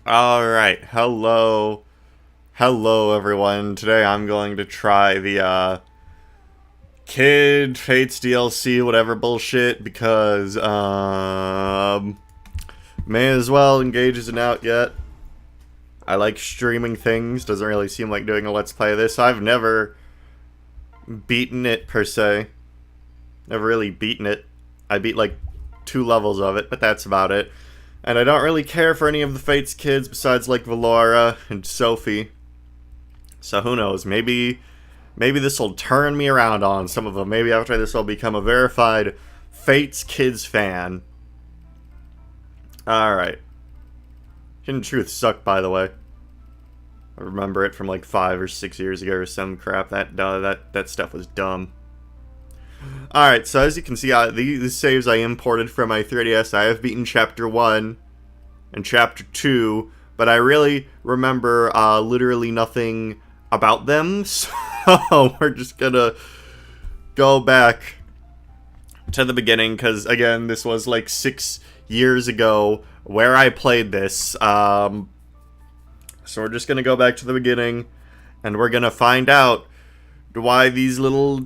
Alright, hello everyone. Today I'm going to try the Kid Fates DLC, whatever bullshit, because may as well engage isn't out yet. I like streaming things, doesn't really seem like doing a let's play of this. I've never beaten it per se. Never really beaten it. I beat like 2 levels of it, but that's about it. And I don't really care for any of the Fates kids besides like Valora and Sophie. So who knows? Maybe this will turn me around on some of them. Maybe after this I'll become a verified Fates kids fan. Alright. Hidden Truth sucked, by the way. I remember it from like 5 or 6 years ago or some crap. That stuff was dumb. Alright, so as you can see, these saves I imported from my 3DS. I have beaten Chapter 1 and Chapter 2, but I really remember literally nothing about them, so we're just gonna go back to the beginning, because, again, this was like 6 years ago where I played this, so we're just gonna go back to the beginning, and we're gonna find out why these little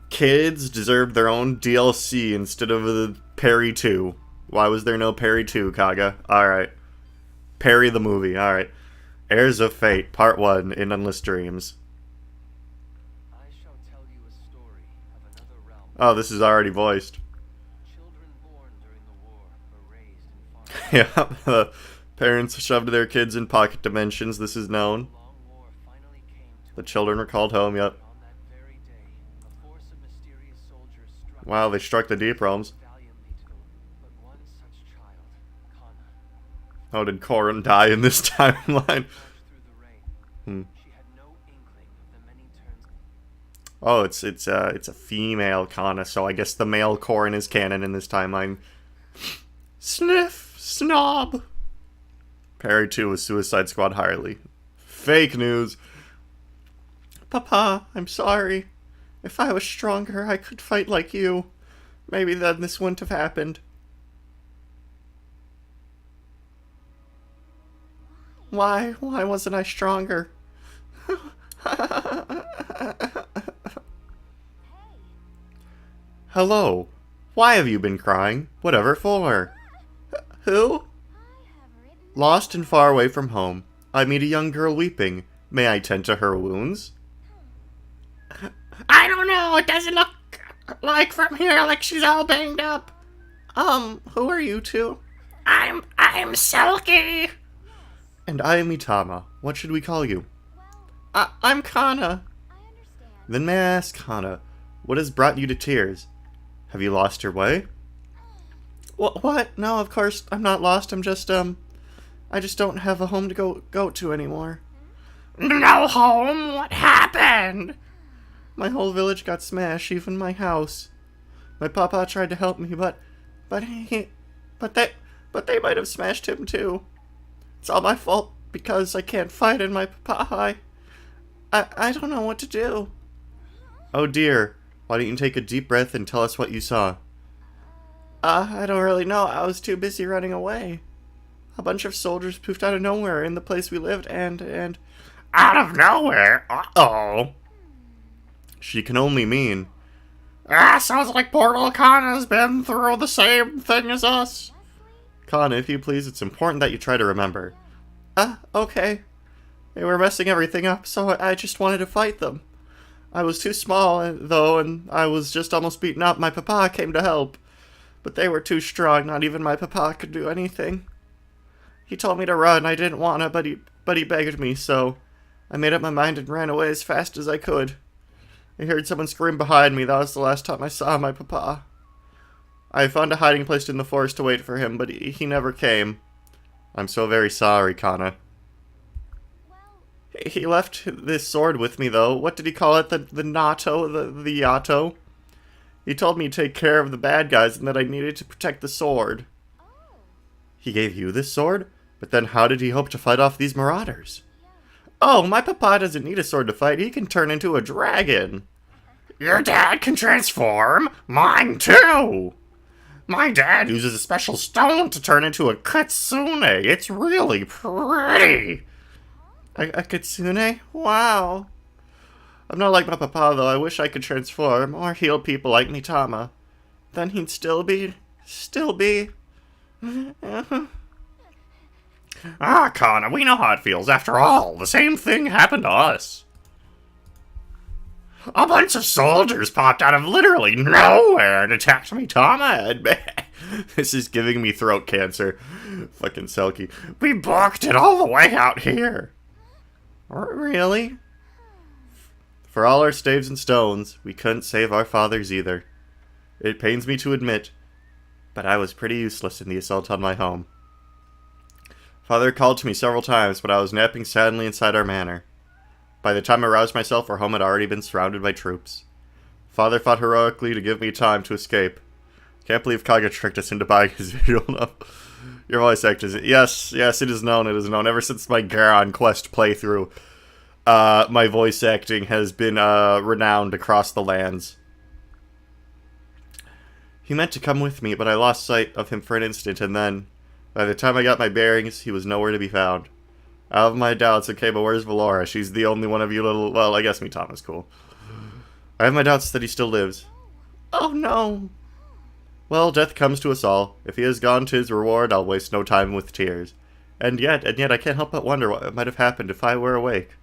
kids deserve their own DLC instead of the Perry 2. Why was there no Perry 2, Kaga? Alright. Perry the movie, alright. Heirs of Fate, Part 1, in Endless Dreams. I shall tell you a story of another realm. Oh, this is already voiced. Children born during the war were raised in farmland. Yeah, the parents shoved their kids in pocket dimensions, this is known. The long war finally came to The children were called home, yep. on that very day, a force of mysterious soldiers struck Wow, they struck the deep realms. valiantly to but one such child, Kana, Oh, did Corrin die in this timeline? marched through the rain. Hmm. She had no inkling of the many turns. Oh, it's a female Kana, so I guess the male Corrin is canon in this timeline. Sniff! Snob! Perry 2 was Suicide Squad Harley. Fake news. Papa, I'm sorry. If I was stronger, I could fight like you. Maybe then this wouldn't have happened. Why? Why wasn't I stronger? Hello. Why have you been crying? Whatever for? Who? Lost and far away from home, I meet a young girl weeping. May I tend to her wounds? I don't know. It doesn't look like from here like she's all banged up. Who are you two? I'm Selkie. And I am Itama. What should we call you? I'm Kana. Then may I ask, Kana, what has brought you to tears? Have you lost your way? What? No, of course I'm not lost. I'm just, I just don't have a home to go to anymore. No home? What happened? My whole village got smashed, even my house. My papa tried to help me, but they might have smashed him too. It's all my fault because I can't fight and my papa, I don't know what to do. Oh dear, why don't you take a deep breath and tell us what you saw? I don't really know. I was too busy running away. A bunch of soldiers poofed out of nowhere in the place we lived, and... Out of nowhere? Uh-oh. She can only mean... sounds like poor little Kana's been through the same thing as us. Kana, if you please, it's important that you try to remember. Okay. They were messing everything up, so I just wanted to fight them. I was too small, though, and I was just almost beaten up. My papa came to help. But they were too strong, not even my papa could do anything. He told me to run, I didn't wanna, but he begged me, so I made up my mind and ran away as fast as I could. I heard someone scream behind me, that was the last time I saw my papa. I found a hiding place in the forest to wait for him, but he never came. I'm so very sorry, Kana. He left this sword with me, though. What did he call it? The Nato? The Yato? He told me to take care of the bad guys and that I needed to protect the sword. He gave you this sword? But then how did he hope to fight off these marauders? Oh, my papa doesn't need a sword to fight. He can turn into a dragon. Your dad can transform? Mine too! My dad uses a special stone to turn into a kitsune. It's really pretty. A kitsune? Wow. I'm not like my papa, though. I wish I could transform or heal people like Mitama. Then he'd still be... Ah, Kana, we know how it feels. After all, the same thing happened to us. A bunch of soldiers popped out of literally nowhere and attacked Mitama. This is giving me throat cancer. Fucking Selkie. We booked it all the way out here. Really? For all our staves and stones, we couldn't save our fathers either. It pains me to admit, but I was pretty useless in the assault on my home. Father called to me several times, but I was napping sadly inside our manor. By the time I roused myself, our home had already been surrounded by troops. Father fought heroically to give me time to escape. Can't believe Kaga tricked us into buying his visual novel. Your voice actor is... Yes, it is known, Ever since my Garon Quest playthrough, my voice acting has been renowned across the lands. He meant to come with me, but I lost sight of him for an instant, and then, by the time I got my bearings, he was nowhere to be found. I have my doubts. Okay, but where's Valora? She's the only one of you little... Well, I guess Mitama's cool. I have my doubts that he still lives. Oh, no. Well, death comes to us all. If he has gone to his reward, I'll waste no time with tears. And yet, I can't help but wonder what might have happened if I were awake.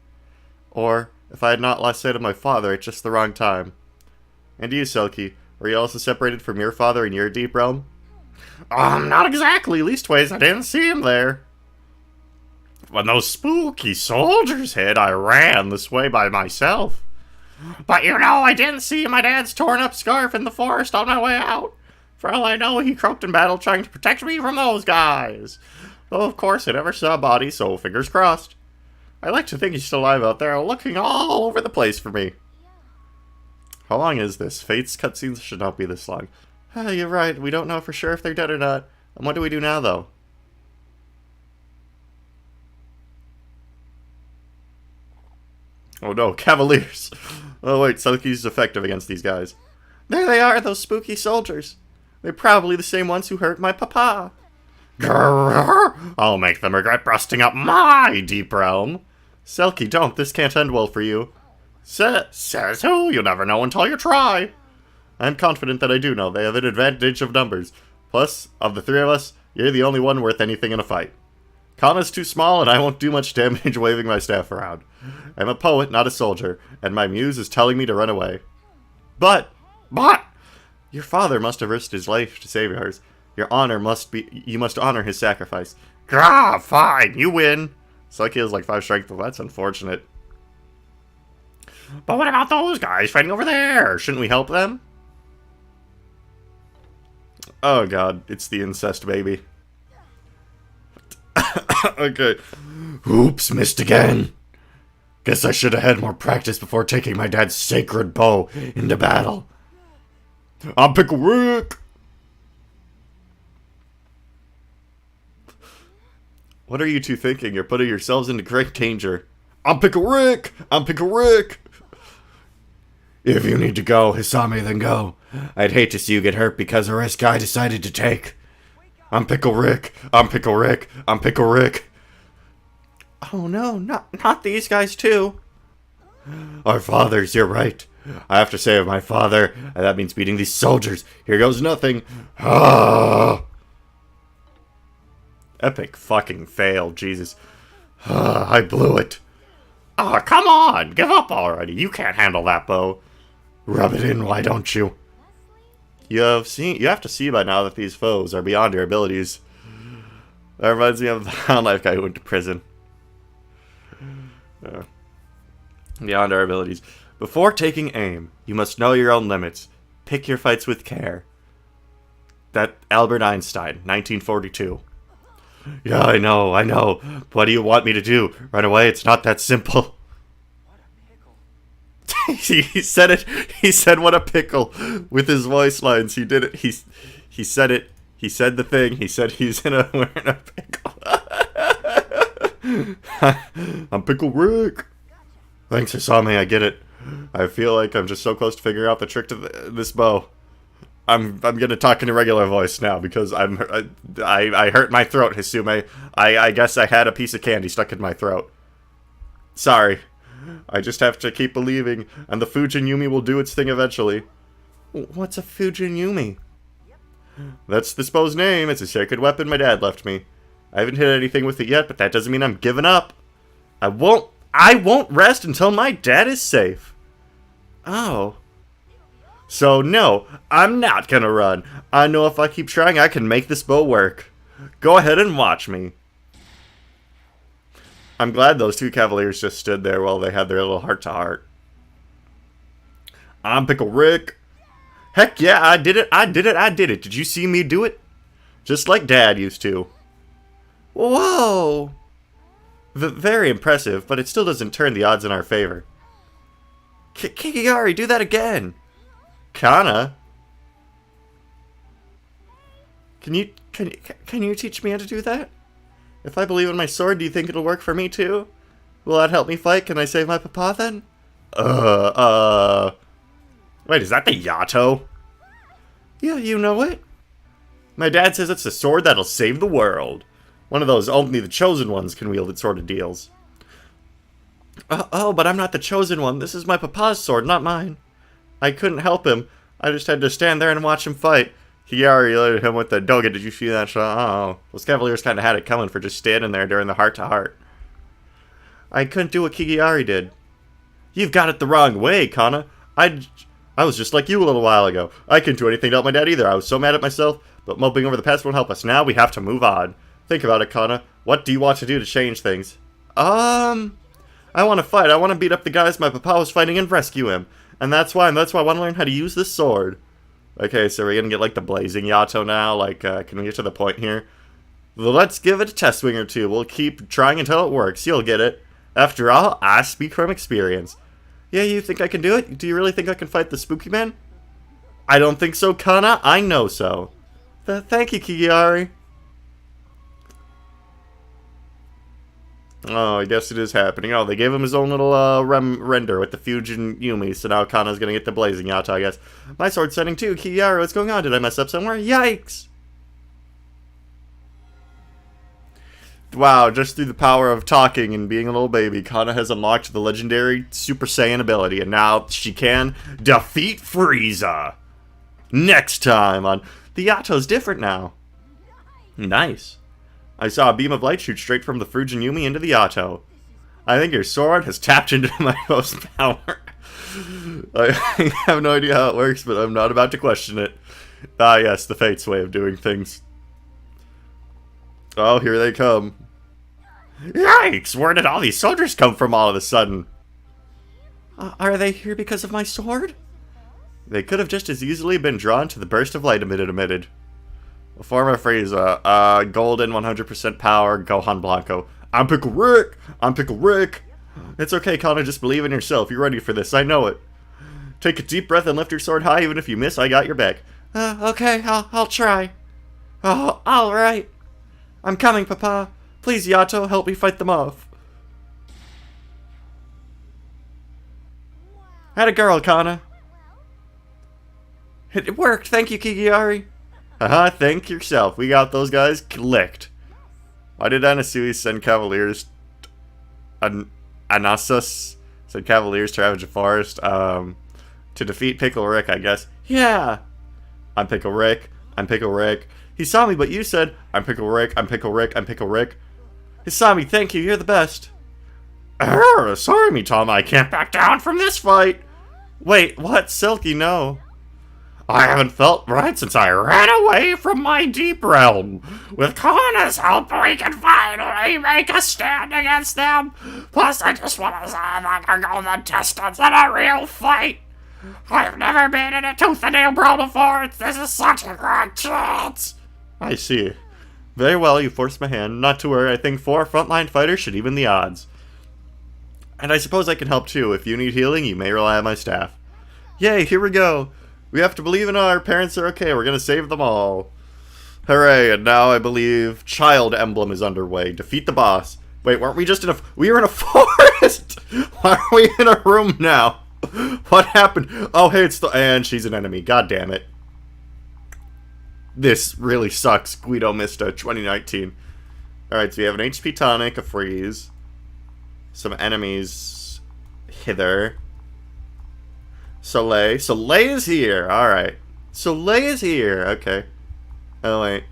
Or, if I had not lost sight of my father at just the wrong time. And you, Selkie, were you also separated from your father in your deep realm? Not exactly. Leastways, I didn't see him there. When those spooky soldiers hit, I ran this way by myself. But I didn't see my dad's torn up scarf in the forest on my way out. For all I know, he croaked in battle trying to protect me from those guys. Though, of course, I never saw a body, so fingers crossed. I like to think he's still alive out there, looking all over the place for me. How long is this? Fate's cutscenes should not be this long. You're right, we don't know for sure if they're dead or not. And what do we do now, though? Oh no, Cavaliers! Oh wait, Selkie's effective against these guys. There they are, those spooky soldiers. They're probably the same ones who hurt my papa. Grrr, I'll make them regret busting up my deep realm. Selkie, don't. This can't end well for you. Says who? You never know until you try. I'm confident that I do know. They have an advantage of numbers. Plus, of the three of us, you're the only one worth anything in a fight. Kana's too small, and I won't do much damage waving my staff around. I'm a poet, not a soldier, and my muse is telling me to run away. But, your father must have risked his life to save yours. You must honor his sacrifice. Grah, fine, you win. Selkie has like 5 strength, well, that's unfortunate. But what about those guys fighting over there? Shouldn't we help them? Oh god, it's the incest baby. Okay. Oops, missed again. Guess I should have had more practice before taking my dad's sacred bow into battle. I'm Pickle Rick! What are you two thinking? You're putting yourselves into great danger. I'm Pickle Rick! I'm Pickle Rick! If you need to go, Hisame, then go. I'd hate to see you get hurt because of a risk I decided to take. I'm Pickle Rick! I'm Pickle Rick! I'm Pickle Rick! Oh no, not these guys too. Our fathers, you're right. I have to save my father, and that means beating these soldiers. Here goes nothing. Ah! Epic fucking fail, Jesus. I blew it. Oh, come on! Give up already. You can't handle that bow. Rub it in, why don't you? You have to see by now that these foes are beyond your abilities. That reminds me of the Hound Life guy who went to prison. Beyond our abilities. Before taking aim, you must know your own limits. Pick your fights with care. That Albert Einstein, 1942. Yeah, I know. What do you want me to do? Run away? It's not that simple. What a pickle. He said it. He said what a pickle with his voice lines. He did it. He said it. He said the thing. He said he's wearing a pickle. I'm Pickle Rick. Thanks, Hisame. I get it. I feel like I'm just so close to figuring out the trick to this bow. I'm gonna talk in a regular voice now because I hurt my throat, Hisume. I guess I had a piece of candy stuck in my throat. Sorry. I just have to keep believing, and the Fujin Yumi will do its thing eventually. What's a Fujin Yumi? That's the supposed name. It's a sacred weapon my dad left me. I haven't hit anything with it yet, but that doesn't mean I'm giving up. I won't rest until my dad is safe. Oh. So no, I'm not gonna run. I know if I keep trying, I can make this bow work. Go ahead and watch me. I'm glad those two cavaliers just stood there while they had their little heart-to-heart. I'm Pickle Rick. Heck yeah, I did it. Did you see me do it? Just like Dad used to. Whoa! Very impressive, but it still doesn't turn the odds in our favor. Kikigari, do that again! Kana? Can you teach me how to do that? If I believe in my sword, do you think it'll work for me too? Will that help me fight? Can I save my papa then? Wait, is that the Yato? Yeah, you know it. My dad says it's the sword that'll save the world. One of those only the chosen ones can wield it sort of deals. Oh, but I'm not the chosen one. This is my papa's sword, not mine. I couldn't help him. I just had to stand there and watch him fight. Hiyari loaded him with the Doga. Did you see that shot? Oh, those Cavaliers kind of had it coming for just standing there during the heart-to-heart. I couldn't do what Kikigari did. You've got it the wrong way, Kana. I was just like you a little while ago. I couldn't do anything to help my dad either. I was so mad at myself, but moping over the past won't help us. Now we have to move on. Think about it, Kana. What do you want to do to change things? I want to fight. I want to beat up the guys my papa was fighting and rescue him. And that's why I want to learn how to use this sword. Okay, so we're gonna get like the blazing Yato now. Like, can we get to the point here? Well, let's give it a test swing or two. We'll keep trying until it works. You'll get it. After all, I speak from experience. Yeah, you think I can do it? Do you really think I can fight the spooky man? I don't think so, Kana. I know so. Thank you, Kikigari. Oh, I guess it is happening. Oh, they gave him his own little render with the Fujin Yumi, so now Kana's gonna get the blazing Yato, I guess. My sword's setting too. Kikigari, what's going on? Did I mess up somewhere? Yikes! Wow, just through the power of talking and being a little baby, Kana has unlocked the legendary Super Saiyan ability, and now she can defeat Frieza! Next time on... The Yato's different now. Nice. I saw a beam of light shoot straight from the Fujin Yumi into the Yato. I think your sword has tapped into my most power. I have no idea how it works, but I'm not about to question it. Ah yes, the Fate's way of doing things. Oh, here they come. Yikes! Where did all these soldiers come from all of a sudden? Are they here because of my sword? They could have just as easily been drawn to the burst of light emitted. Former Frieza, golden 100% power, Gohan Blanco. I'm Pickle Rick! I'm Pickle Rick! It's okay, Kana, just believe in yourself. You're ready for this, I know it. Take a deep breath and lift your sword high, even if you miss, I got your back. Okay, I'll try. Oh, alright. I'm coming, Papa. Please, Yato, help me fight them off. Had a girl, Kana. It worked, thank you, Kikigari. Haha, thank yourself. We got those guys licked. Why did Anasui send Cavaliers... Anasus send Cavaliers to ravage a forest, to defeat Pickle Rick, I guess. Yeah! I'm Pickle Rick. I'm Pickle Rick. He saw me, but you said, I'm Pickle Rick, I'm Pickle Rick, I'm Pickle Rick. Hisami, thank you, you're the best. Sorry, Mitama, I can't back down from this fight. Wait, what? Silky, no. I haven't felt right since I ran away from my deep realm. With Kana's help, we can finally make a stand against them. Plus, I just want to say I can go the distance in a real fight. I've never been in a tooth and nail brawl before. This is such a great chance. I see. Very well, you forced my hand. Not to worry, I think 4 frontline fighters should even the odds. And I suppose I can help too. If you need healing, you may rely on my staff. Yay, here we go. We have to believe in our parents are okay. We're gonna save them all. Hooray, and now I believe Child Emblem is underway. Defeat the boss. Wait, weren't we just in a... We were in a forest! Why are we in a room now? What happened? Oh, hey, it's the... And she's an enemy. God damn it. This really sucks. Guido Mista 2019. Alright, so we have an HP tonic, a freeze. Some enemies hither. Soleil. Soleil is here. Alright. Soleil is here. Okay. Oh, wait.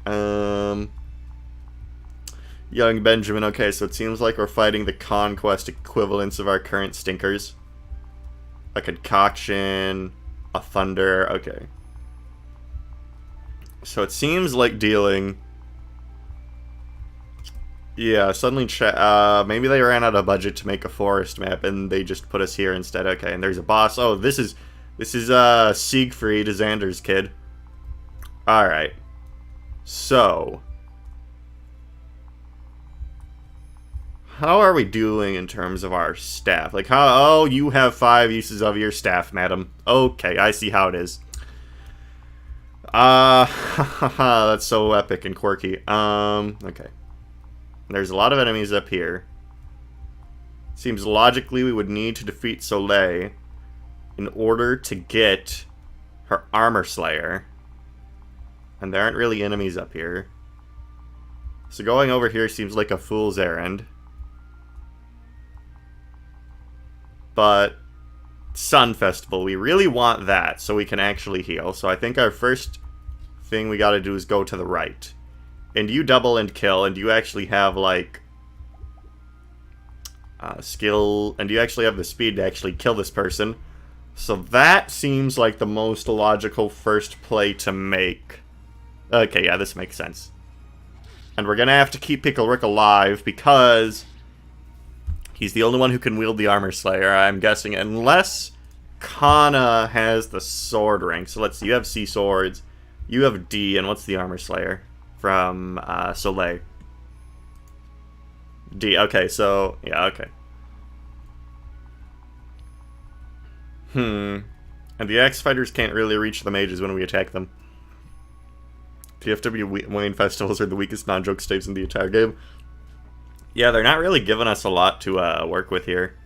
Young Benjamin. Okay, so it seems like we're fighting the conquest equivalents of our current stinkers. A concoction. A thunder. Okay. So it seems like dealing... Yeah, suddenly maybe they ran out of budget to make a forest map and they just put us here instead. Okay, and there's a boss. Oh, this is Siegfried, Xander's kid. Alright. So, how are we doing in terms of our staff? Like, oh, you have 5 uses of your staff, madam. Okay, I see how it is. That's so epic and quirky. Okay. There's a lot of enemies up here. Seems logically we would need to defeat Soleil in order to get her Armor Slayer. And there aren't really enemies up here. So going over here seems like a fool's errand. But Sun Festival, we really want that so we can actually heal. So I think our first thing we gotta do is go to the right. And you double and kill, and you actually have, like, skill, and you actually have the speed to actually kill this person. So that seems like the most logical first play to make. Okay, yeah, this makes sense. And we're gonna have to keep Pickle Rick alive, because he's the only one who can wield the Armor Slayer, I'm guessing, unless Kana has the sword rank. So let's see, you have C swords, you have D, and what's the Armor Slayer? From Soleil. D. Okay, so yeah, okay. And the Axe Fighters can't really reach the mages when we attack them. TFW Wayne Festivals are the weakest non-joke staves in the entire game. Yeah, they're not really giving us a lot to work with here.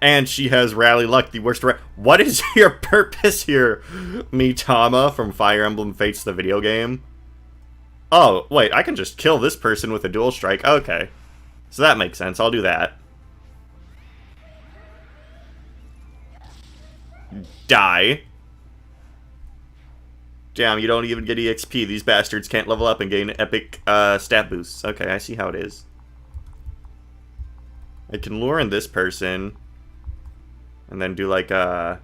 And she has Rally Luck, the worst. What is your purpose here, Mitama from Fire Emblem Fates, the video game? Oh, wait, I can just kill this person with a dual strike. Okay. So that makes sense. I'll do that. Die. Damn, you don't even get EXP. These bastards can't level up and gain epic stat boosts. Okay, I see how it is. I can lure in this person. And then do like a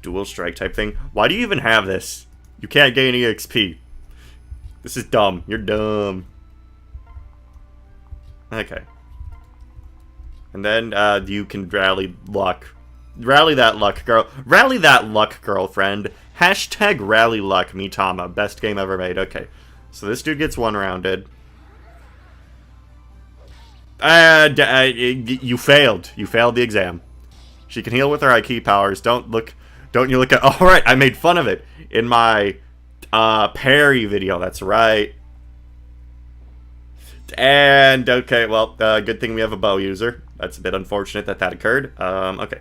dual strike type thing. Why do you even have this? You can't gain EXP. This is dumb. You're dumb. Okay. And then you can rally luck. Rally that luck, girl. Rally that luck, girlfriend. Hashtag rally luck, Mitama. Best game ever made. Okay. So this dude gets one-rounded. You failed. You failed the exam. She can heal with her IQ powers. Don't you look at... Oh, right. I made fun of it in my... parry video, that's right. And, okay, well, good thing we have a bow user. That's a bit unfortunate that that occurred. Okay.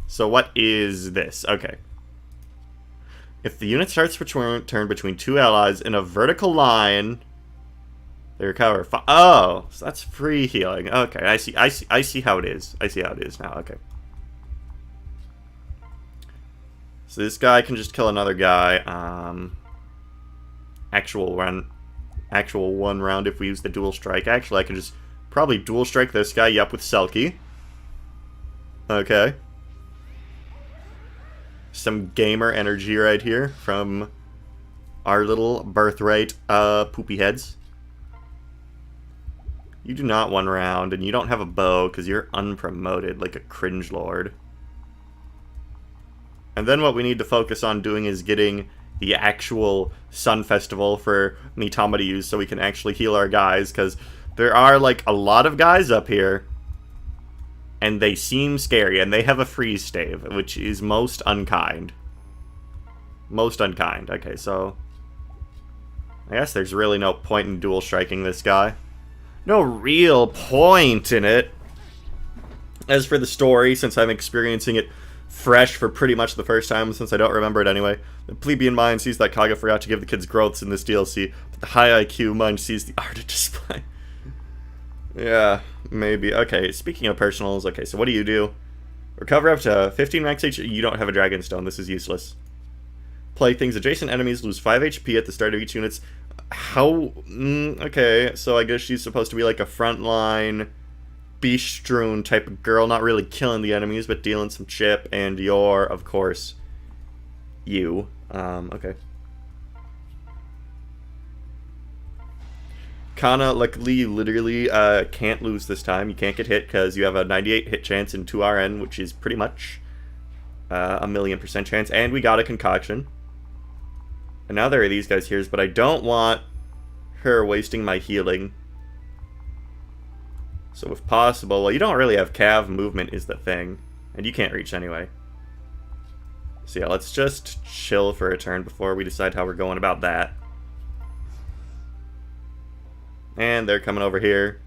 So what is this? Okay. If the unit starts to turn between 2 allies in a vertical line, they recover. Oh, so that's free healing. Okay, I see how it is. I see how it is now, okay. So this guy can just kill another guy. Actual one round if we use the dual strike. Actually, I can just probably dual strike this guy. Yup, with Selkie. Okay. Some gamer energy right here from our little birthright poopy heads. You do not one round, and you don't have a bow because you're unpromoted like a cringe lord. And then what we need to focus on doing is getting the actual Sun Festival for Mitama to use so we can actually heal our guys, because there are, like, a lot of guys up here, and they seem scary, and they have a freeze stave, which is most unkind. Most unkind. Okay, so I guess there's really no point in dual striking this guy. No real point in it. As for the story, since I'm experiencing it fresh for pretty much the first time since I don't remember it anyway. The plebeian mind sees that Kaga forgot to give the kids growths in this DLC, but the high IQ mind sees the art of display. Yeah, maybe. Okay, speaking of personals, okay, so what do you do? Recover up to 15 max HP. You don't have a Dragon Stone, this is useless. Play things. Adjacent enemies lose 5 HP at the start of each unit's... How... okay, so I guess she's supposed to be like a frontline, beast-strewn type of girl, not really killing the enemies, but dealing some chip, and you're, of course, you. Okay. Kana, luckily, you literally can't lose this time. You can't get hit because you have a 98 hit chance in 2 RN, which is pretty much a 1,000,000% chance. And we got a concoction. And now there are these guys here, but I don't want her wasting my healing. So if possible, well, you don't really have cav movement is the thing. And you can't reach anyway. So yeah, let's just chill for a turn before we decide how we're going about that. And they're coming over here.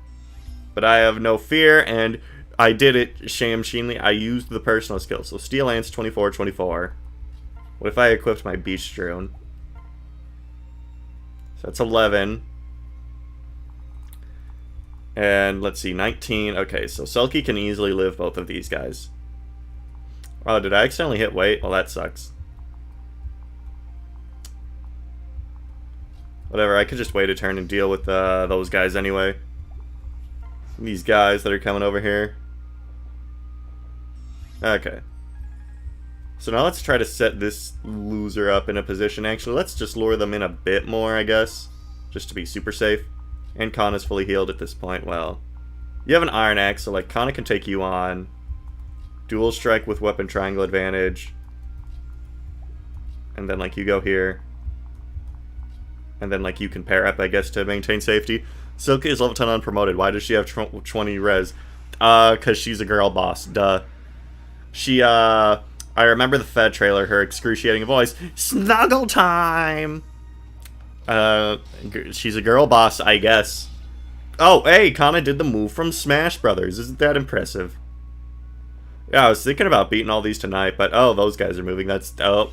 But I have no fear, and I did it shamsheenly. I used the personal skill. So Steel Lance 24/24. What if I equipped my Beast Drone? So that's 11. And let's see, 19. Okay, so Selkie can easily live both of these guys. Oh, did I accidentally hit weight? Well, that sucks. Whatever, I could just wait a turn and deal with those guys anyway. These guys that are coming over here. Okay. So now let's try to set this loser up in a position. Actually, let's just lure them in a bit more, I guess. Just to be super safe. And Kana's fully healed at this point. Well, you have an Iron Axe, so like Kana can take you on. Dual strike with weapon triangle advantage. And then like you go here. And then, like, you can pair up, I guess, to maintain safety. Silky is level 10 unpromoted. Why does she have 20 res? Because she's a girl boss. Duh. She, I remember the Fed trailer, her excruciating voice. Snuggle time! She's a girl boss, I guess. Oh, hey, Kana did the move from Smash Brothers. Isn't that impressive? Yeah, I was thinking about beating all these tonight, but, oh, those guys are moving. That's, oh.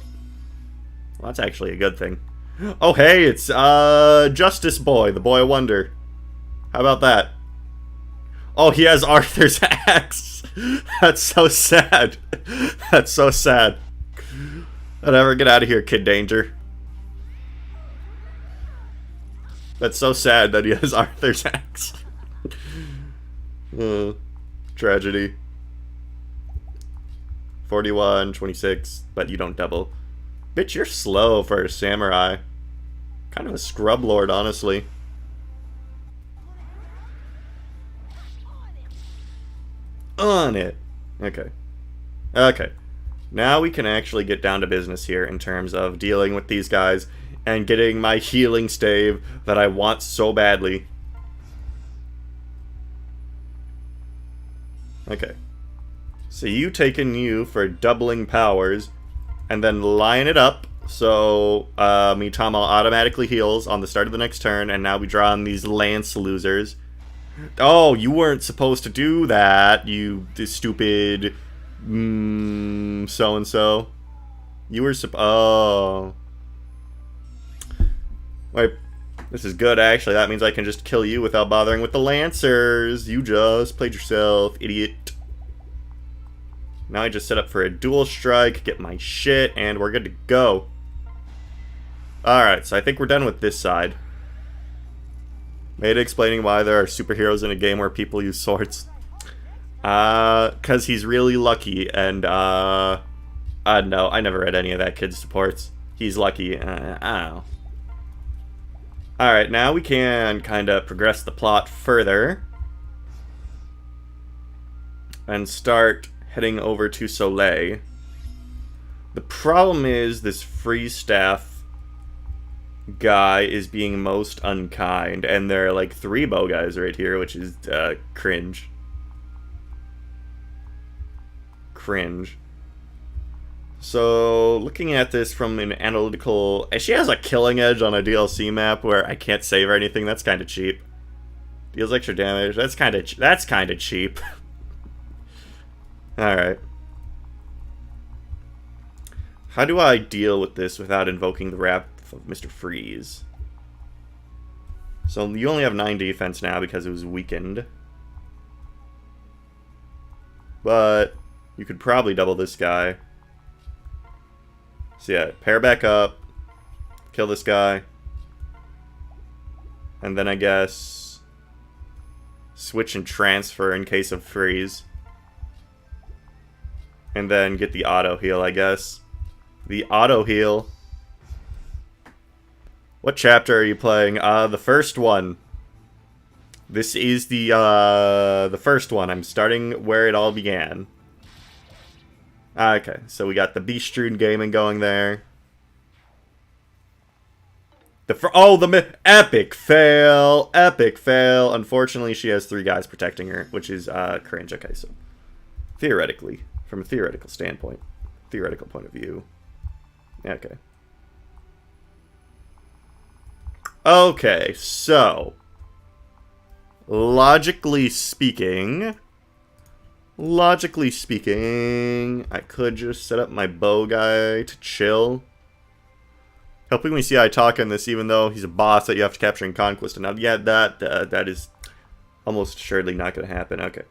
Well, that's actually a good thing. Oh, hey, it's, Justice Boy, the Boy of Wonder. How about that? Oh, he has Arthur's axe. That's so sad. That's so sad. Whatever, get out of here, Kid Danger. That's so sad that he has Arthur's axe. Tragedy. 41, 26, but you don't double. Bitch, you're slow for a samurai. Kind of a scrub lord, honestly. On it. Okay. Okay. Now we can actually get down to business here in terms of dealing with these guys and getting my healing stave that I want so badly. Okay. So you taking you for doubling powers and then line it up. So, Mitama automatically heals on the start of the next turn, and now we draw on these Lance losers. Oh, you weren't supposed to do that, you stupid... so-and-so. You were oh. Wait, this is good, actually. That means I can just kill you without bothering with the Lancers. You just played yourself, idiot. Now I just set up for a dual strike, get my shit, and we're good to go. Alright, so I think we're done with this side. Made explaining why there are superheroes in a game where people use swords. Cause he's really lucky, and, no, I never read any of that kid's supports. He's lucky, I don't know. Alright, now we can kinda progress the plot further. And start heading over to Soleil. The problem is this free staff guy is being most unkind, and there are like 3 bow guys right here, which is cringe. Cringe. So, looking at this from an analytical... She has a killing edge on a DLC map where I can't save or anything. That's kind of cheap. Deals extra damage. That's kind of cheap. Alright. How do I deal with this without invoking the wrath of Mr. Freeze? So you only have 9 defense now because it was weakened. But you could probably double this guy. So yeah, pair back up. Kill this guy. And then I guess switch and transfer in case of freeze. And then get the auto heal, I guess. The auto heal. What chapter are you playing? The first one. This is the first one. I'm starting where it all began. Okay, so we got the Beast-Strewn Gaming going there. The epic fail! Epic fail! Unfortunately, she has 3 guys protecting her, which is cringe. Okay, so theoretically, from a theoretical standpoint, theoretical point of view. Okay. Okay, so logically speaking, I could just set up my bow guy to chill. Helping me see Itaka in this, even though he's a boss that you have to capture in Conquest. And now, yeah, that is almost assuredly not going to happen. Okay.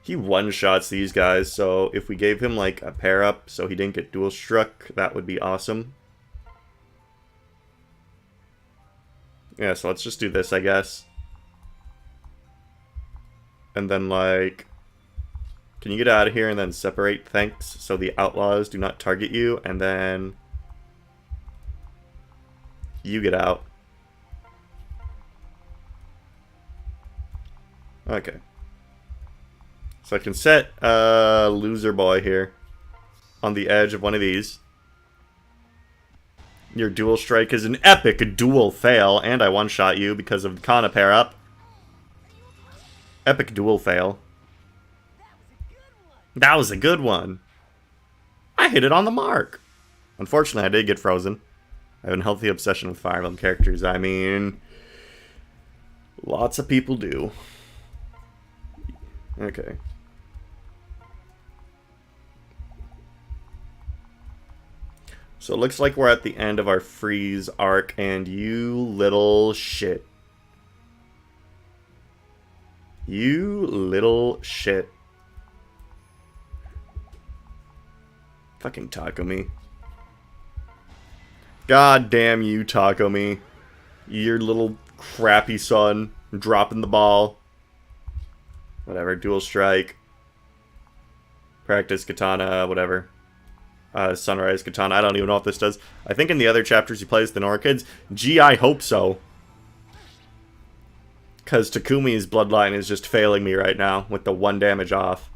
He one-shots these guys, so if we gave him, like, a pair-up so he didn't get dual-struck, that would be awesome. Yeah, so let's just do this, I guess. And then, like, can you get out of here and then separate, thanks, so the outlaws do not target you, and then you get out. Okay. So I can set Loser Boy here on the edge of one of these. Your dual strike is an epic dual fail, and I one-shot you because of the Kana pair-up. Epic dual fail. That was a good one. I hit it on the mark. Unfortunately, I did get frozen. I have an healthy obsession with Fire Emblem characters. I mean, lots of people do. Okay. So it looks like we're at the end of our freeze arc, and you little shit. You little shit. Fucking Takumi. God damn you, Takumi. Your little crappy son. Dropping the ball. Whatever, dual strike. Practice katana, whatever. Sunrise katana. I don't even know what this does. I think in the other chapters he plays the Nora kids. Gee, I hope so. Because Takumi's bloodline is just failing me right now with the 1 damage off.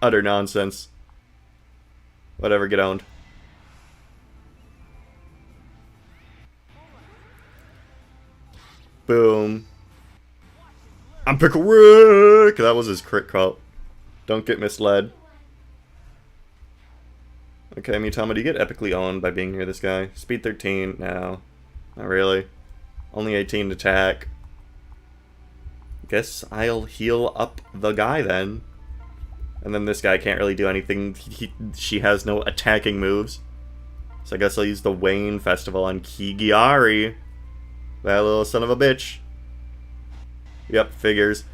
Utter nonsense. Whatever, get owned. Boom. I'm Pickle Rick! That was his crit quote. Don't get misled. Okay, Mitama, do you get epically owned by being near this guy? Speed 13? No. Not really. Only 18 to attack. Guess I'll heal up the guy then. And then this guy can't really do anything. She has no attacking moves. So I guess I'll use the Wayne Festival on Kigiari. That little son of a bitch. Yep, figures.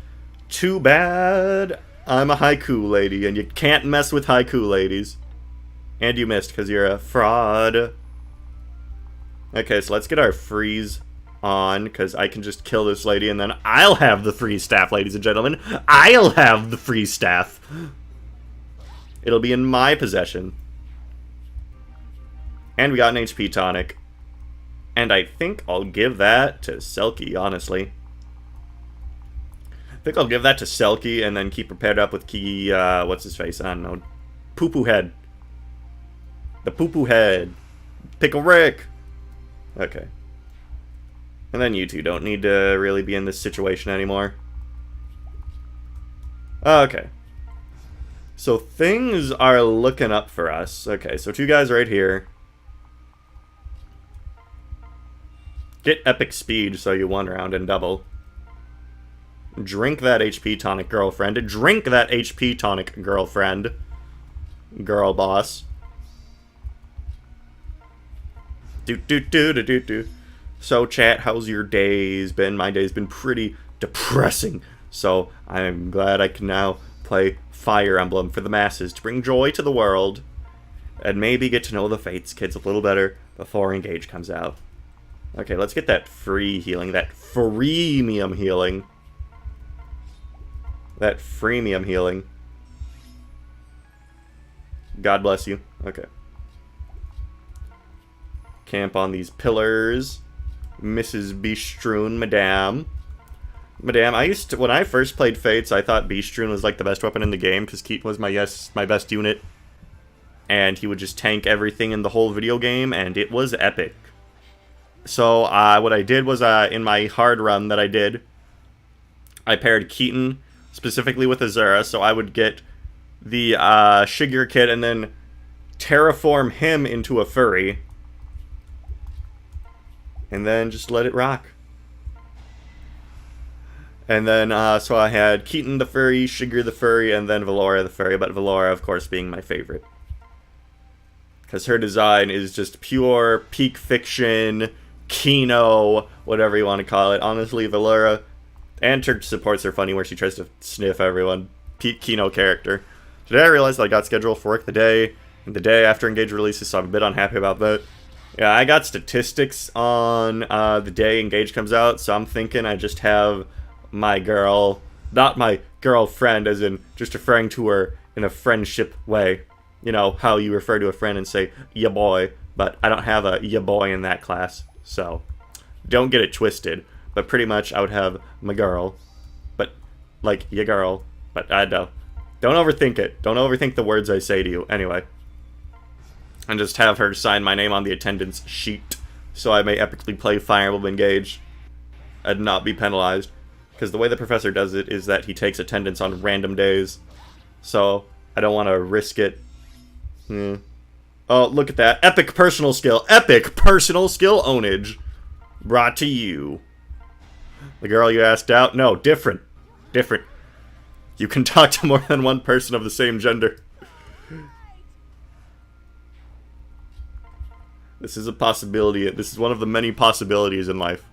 Too bad I'm a haiku lady, and you can't mess with haiku ladies. And you missed because you're a fraud. Okay, so let's get our freeze on, because I can just kill this lady, and then I'll have the freeze staff, ladies and gentlemen. I'll have the freeze staff. It'll be in my possession. And we got an HP tonic. And I think I'll give that to Selkie, honestly. I think I'll give that to Selkie, and then keep her paired up with Key, what's his face? I don't know. Poo-Poo Head. The Poo-Poo Head. Pickle Rick. Okay. And then you two don't need to really be in this situation anymore. Okay. So things are looking up for us. Okay, so 2 guys right here. Get epic speed so you 1 round and double. Drink that HP tonic, girlfriend. Drink that HP tonic, girlfriend. Girl boss. Do. So, chat, how's your days been? My day's been pretty depressing. So, I'm glad I can now play Fire Emblem for the masses to bring joy to the world. And maybe get to know the Fates kids a little better before Engage comes out. Okay, let's get that free healing. That freemium healing. That freemium healing. God bless you. Okay. Camp on these pillars. Mrs. Beestroon, Madame. Madame, when I first played Fates, I thought Beestroon was like the best weapon in the game, because Keith was my best unit. And he would just tank everything in the whole video game, and it was epic. So, what I did was, in my hard run that I did, I paired Keaton specifically with Azura, so I would get the Shigeru kit and then terraform him into a furry. And then just let it rock. And then, so I had Keaton the furry, Shigeru the furry, and then Valora the furry, but Valora, of course, being my favorite. Because her design is just pure peak fiction, Kino, whatever you want to call it. Honestly, Valora and her supports are funny where she tries to sniff everyone. Peak Kino character. Today I realized that I got scheduled for work the day after Engage releases, so I'm a bit unhappy about that. Yeah, I got statistics on the day Engage comes out, so I'm thinking I just have my girl, not my girlfriend, as in just referring to her in a friendship way. You know, how you refer to a friend and say, ya boy, but I don't have a ya boy in that class, so don't get it twisted. But pretty much I would have my girl, but like ya girl, but I don't overthink it. Don't overthink the words I say to you. Anyway, and just have her sign my name on the attendance sheet so I may epically play Fire Emblem Engage and not be penalized. Because the way the professor does it is that he takes attendance on random days, so I don't want to risk it. Oh, look at that. Epic personal skill. Epic personal skill ownage. Brought to you. The girl you asked out? No, different. Different. You can talk to more than one person of the same gender. This is a possibility. This is one of the many possibilities in life.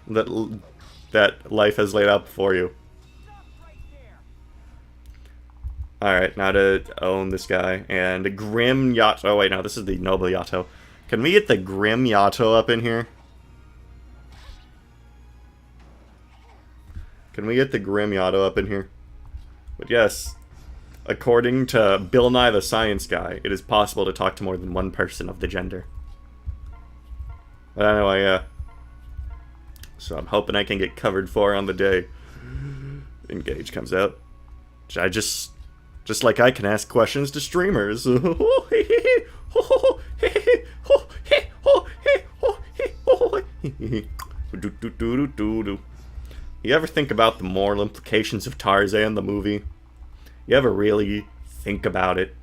That life has laid out for you. Alright, now to own this guy. And Grim Yato. Oh, wait, no, this is the Noble Yato. Can we get the Grim Yato up in here? Can we get the Grim Yato up in here? But yes, according to Bill Nye the Science Guy, it is possible to talk to more than one person of the gender. But anyway, yeah. So I'm hoping I can get covered for on the day Engage comes out. I just like I can ask questions to streamers. You ever think about the moral implications of Tarzan the movie? You ever really think about it?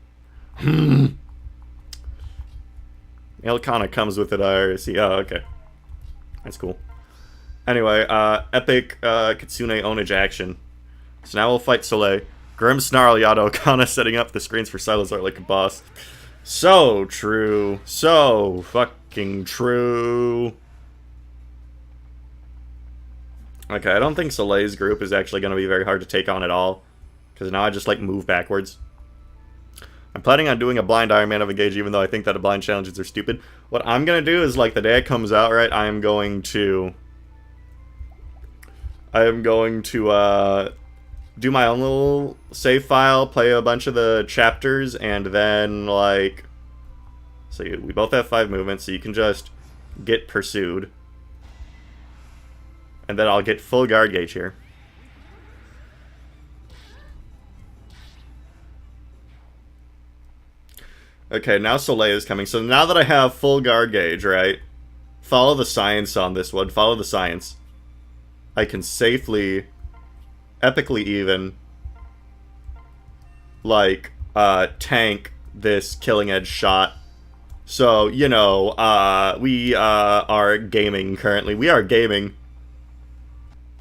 It kind of comes with it, IRC. Oh, okay. That's cool. Anyway, epic Kitsune ownage action. So now we'll fight Soleil. Grim Snarl Yato Kana setting up the screens for Salazar like a boss. So true. So fucking true. Okay, I don't think Soleil's group is actually going to be very hard to take on at all. Because now I just, like, move backwards. I'm planning on doing a blind Iron Man of Engage, even though I think that the blind challenges are stupid. What I'm going to do is, like, the day it comes out, right, I am going to do my own little save file, play a bunch of the chapters, and then, like, so we both have 5 movements, so you can just get pursued. And then I'll get full guard gauge here. Okay, now Soleil is coming. So now that I have full guard gauge, right? Follow the science on this one. Follow the science. I can safely, epically even, like, tank this killing edge shot. So, you know, we are gaming currently. We are gaming.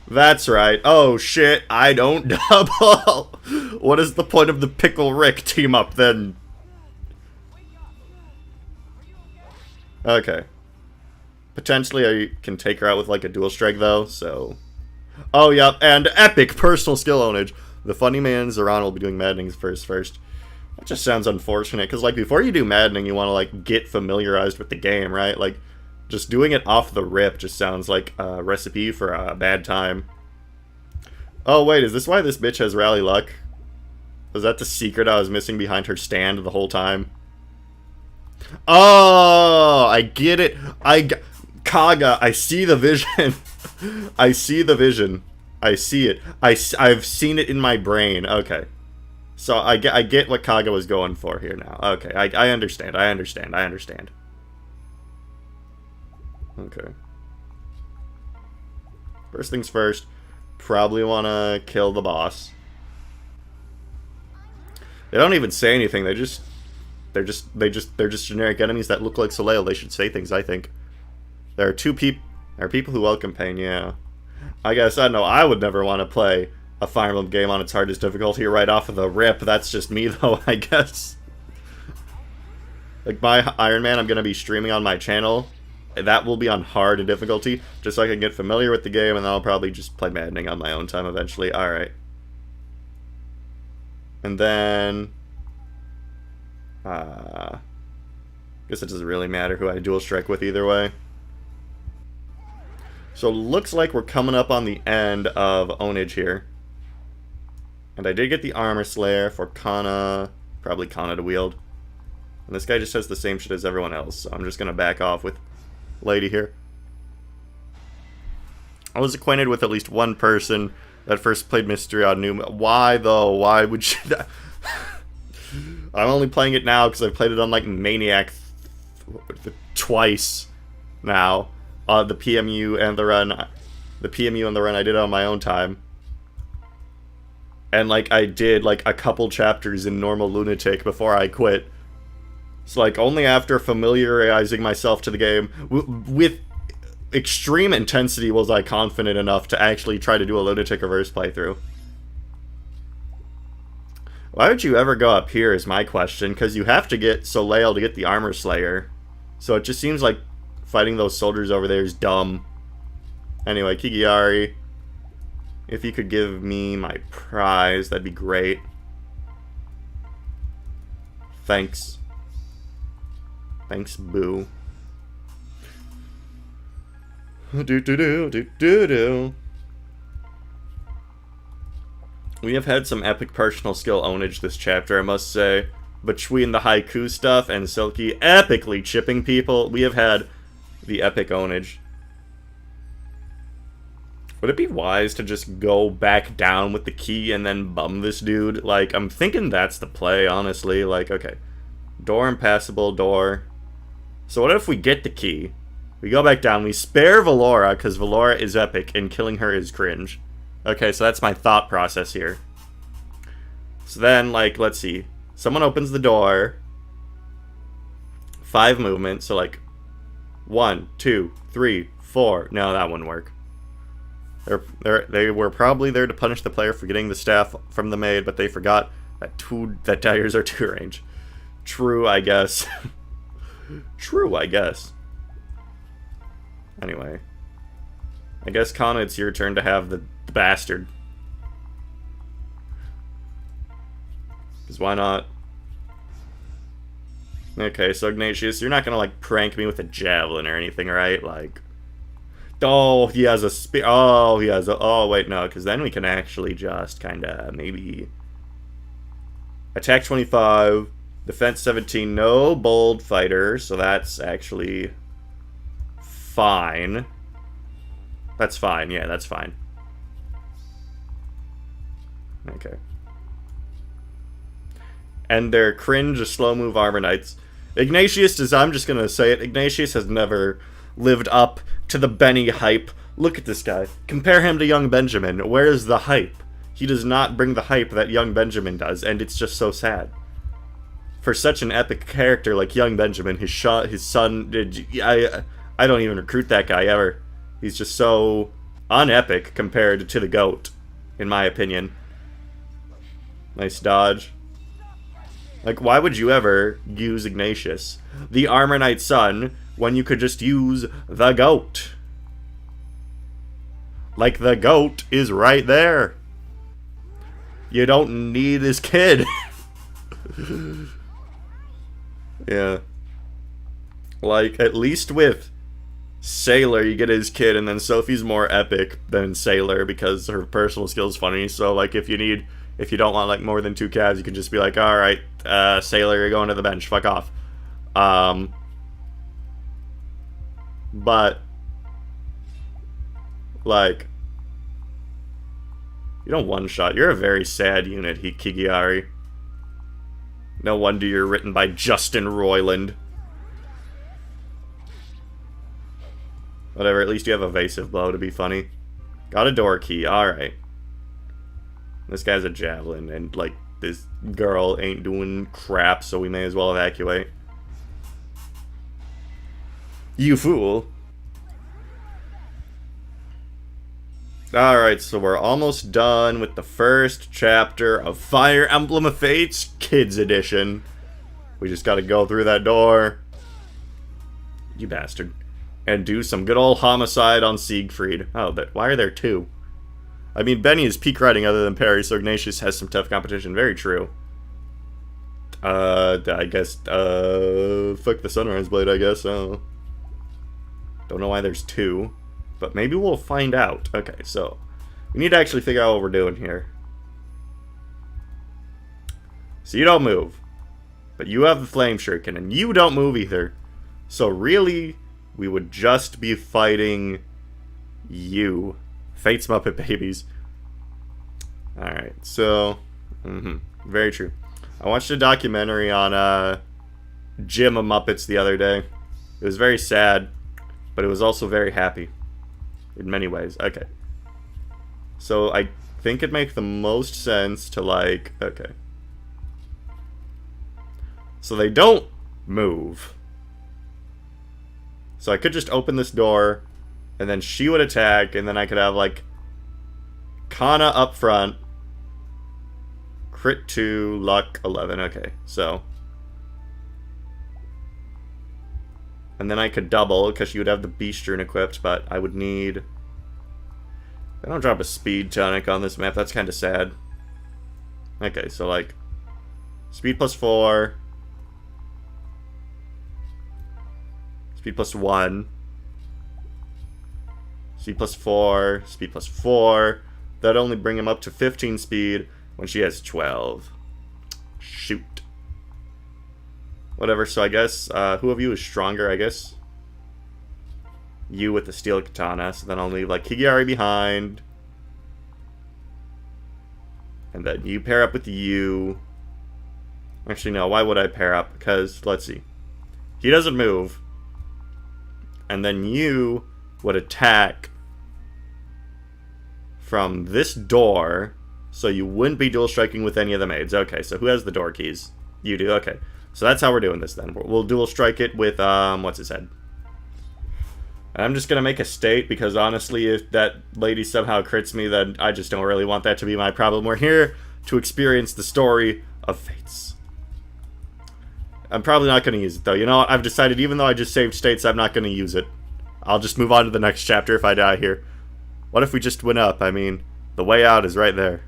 That's right. Oh shit, I don't double. What is the point of the Pickle Rick team up then? Okay. Potentially I can take her out with like a dual strike though, so... Oh yep, and epic personal skill ownage. The funny man Zoran will be doing maddenings first. That just sounds unfortunate, because like before you do maddening you want to like get familiarized with the game, right? Like just doing it off the rip just sounds like a recipe for a bad time. Oh wait, is this why this bitch has rally luck? Was that the secret I was missing behind her stand the whole time? Oh, I get it. Kaga, I see the vision. I see the vision. I see it. I've seen it in my brain. Okay. So I get what Kaga was going for here now. Okay, I understand. I understand. Okay. First things first, probably want to kill the boss. They don't even say anything. They're just generic enemies that look like Soleil. They should say things, I think. There are people who welcome pain, yeah. I guess, I don't know, I would never want to play a Fire Emblem game on its hardest difficulty right off of the rip. That's just me, though, I guess. Like, my Iron Man, I'm going to be streaming on my channel. That will be on hard difficulty, just so I can get familiar with the game, and then I'll probably just play maddening on my own time eventually. Alright. And then... guess it doesn't really matter who I dual strike with either way. So looks like we're coming up on the end of ownage here. And I did get the Armor Slayer for Kana, probably Kana to wield. And this guy just has the same shit as everyone else, so I'm just going to back off with Lady here. I was acquainted with at least one person that first played Mystery on Numa. Why though? Why would you... I'm only playing it now because I've played it on like Maniac twice now. The PMU and the run I did on my own time. And like I did like a couple chapters in normal Lunatic before I quit. So like only after familiarizing myself to the game with extreme intensity was I confident enough to actually try to do a Lunatic reverse playthrough. Why would you ever go up here is my question, because you have to get Soleil to get the Armor Slayer. So it just seems like fighting those soldiers over there is dumb. Anyway, Kigiari, if you could give me my prize, that'd be great. Thanks. Thanks, boo. Do. We have had some epic personal skill ownage this chapter, I must say. Between the haiku stuff and Silky epically chipping people, we have had the epic ownage. Would it be wise to just go back down with the key and then bum this dude? Like, I'm thinking that's the play, honestly. Like, okay. Door impassable, door. So what if we get the key? We go back down, we spare Valora, because Valora is epic, and killing her is cringe. Okay, so that's my thought process here. So then, like, let's see. Someone opens the door. 5 movement, so like 1, 2, 3, 4. No, that wouldn't work. They were probably there to punish the player for getting the staff from the maid, but they forgot that daggers are 2 range. True, I guess. True, I guess. Anyway. I guess, Kana, it's your turn to have the bastard. Because why not? Okay, so Ignatius, you're not gonna, like, prank me with a javelin or anything, right? Like... Oh, he has a spear. Oh, he has a... Oh, wait, no, because then we can actually just kinda, maybe... Attack 25, defense 17, no bold fighter, so that's actually... fine. That's fine, yeah, that's fine. Okay. And their cringe slow move armor knights. Ignatius is, I'm just gonna say it, Ignatius has never lived up to the Benny hype. Look at this guy. Compare him to young Benjamin. Where is the hype? He does not bring the hype that young Benjamin does, and it's just so sad. For such an epic character like young Benjamin, his son, I don't even recruit that guy ever. He's just so unepic compared to the GOAT, in my opinion. Nice dodge. Like, why would you ever use Ignatius, the Armor Knight's son, when you could just use the GOAT? Like, the GOAT is right there. You don't need his kid. Yeah. Like, at least with Sailor, you get his kid, and then Sophie's more epic than Sailor because her personal skill's funny. So, like, if you don't want, like, more than 2 calves, you can just be like, alright, Sailor, you're going to the bench. Fuck off. But, like, you don't one-shot. You're a very sad unit, Kigiari. No wonder you're written by Justin Roiland. Whatever, at least you have evasive blow to be funny. Got a door key, alright. This guy's a javelin, and, like, this girl ain't doing crap, so we may as well evacuate. You fool. Alright, so we're almost done with the first chapter of Fire Emblem of Fates Kids Edition. We just gotta go through that door. You bastard. And do some good old homicide on Siegfried. Oh, but why are there 2? I mean, Benny is peak riding other than Perry, so Ignatius has some tough competition. Very true. I guess, fuck the Sunrise Blade, I guess. Don't know why there's 2. But maybe we'll find out. Okay, so we need to actually figure out what we're doing here. So you don't move. But you have the Flame Shuriken, and you don't move either. So really, we would just be fighting you. Fate's Muppet Babies. Alright, so... very true. I watched a documentary on Jim of Muppets the other day. It was very sad, but it was also very happy. In many ways. Okay. So I think it makes the most sense to, like... Okay. So they don't move. So I could just open this door, and then she would attack, and then I could have, like, Kana up front. Crit 2, luck 11. Okay, so... And then I could double, because she would have the Beast Rune equipped, but I would need... I don't drop a speed tonic on this map, that's kind of sad. Okay, so like... Speed plus 4. Speed plus 1. Speed plus 4. Speed plus 4. That'd only bring him up to 15 speed when she has 12. Shoot. Whatever, so I guess, who of you is stronger, I guess? You with the steel katana, so then I'll leave, like, Kigiari behind. And then you pair up with you. Actually, no, why would I pair up? Because, let's see. He doesn't move. And then you would attack from this door, so you wouldn't be dual striking with any of the maids. Okay, so who has the door keys? You do, okay. So that's how we're doing this then. We'll dual strike it with, what's his head? And I'm just gonna make a state, because honestly, if that lady somehow crits me, then I just don't really want that to be my problem. We're here to experience the story of Fates. I'm probably not gonna use it, though. You know what? I've decided, even though I just saved states, I'm not gonna use it. I'll just move on to the next chapter if I die here. What if we just went up? I mean, the way out is right there.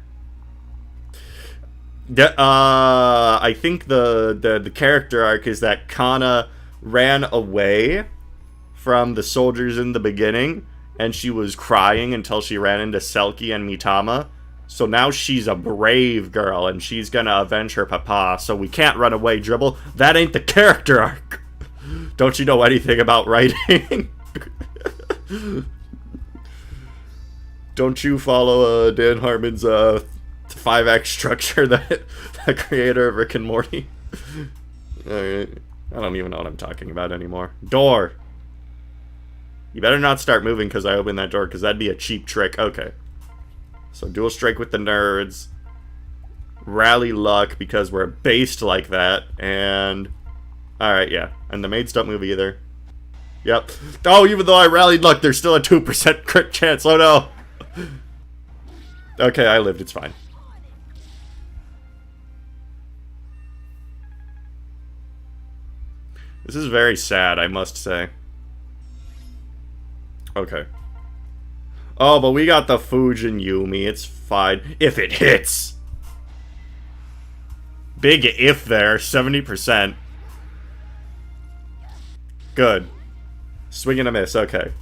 I think the character arc is that Kana ran away from the soldiers in the beginning, and she was crying until she ran into Selkie and Mitama. So now she's a brave girl, and she's gonna avenge her papa, so we can't run away, Dribble. That ain't the character arc. Don't you know anything about writing? Don't you follow Dan Harmon's 5-act structure, that the creator of Rick and Morty? Alright. I don't even know what I'm talking about anymore. Door! You better not start moving because I opened that door, because that'd be a cheap trick. Okay. So dual strike with the nerds. Rally luck because we're based like that. And... Alright, yeah. And the maids don't move either. Yep. Oh, even though I rallied luck, there's still a 2% crit chance. Oh no. Okay, I lived. It's fine. This is very sad, I must say. Okay. Oh, but we got the Fujin Yumi. It's fine. If it hits. Big if there. 70%. Good. Swing and a miss. Okay.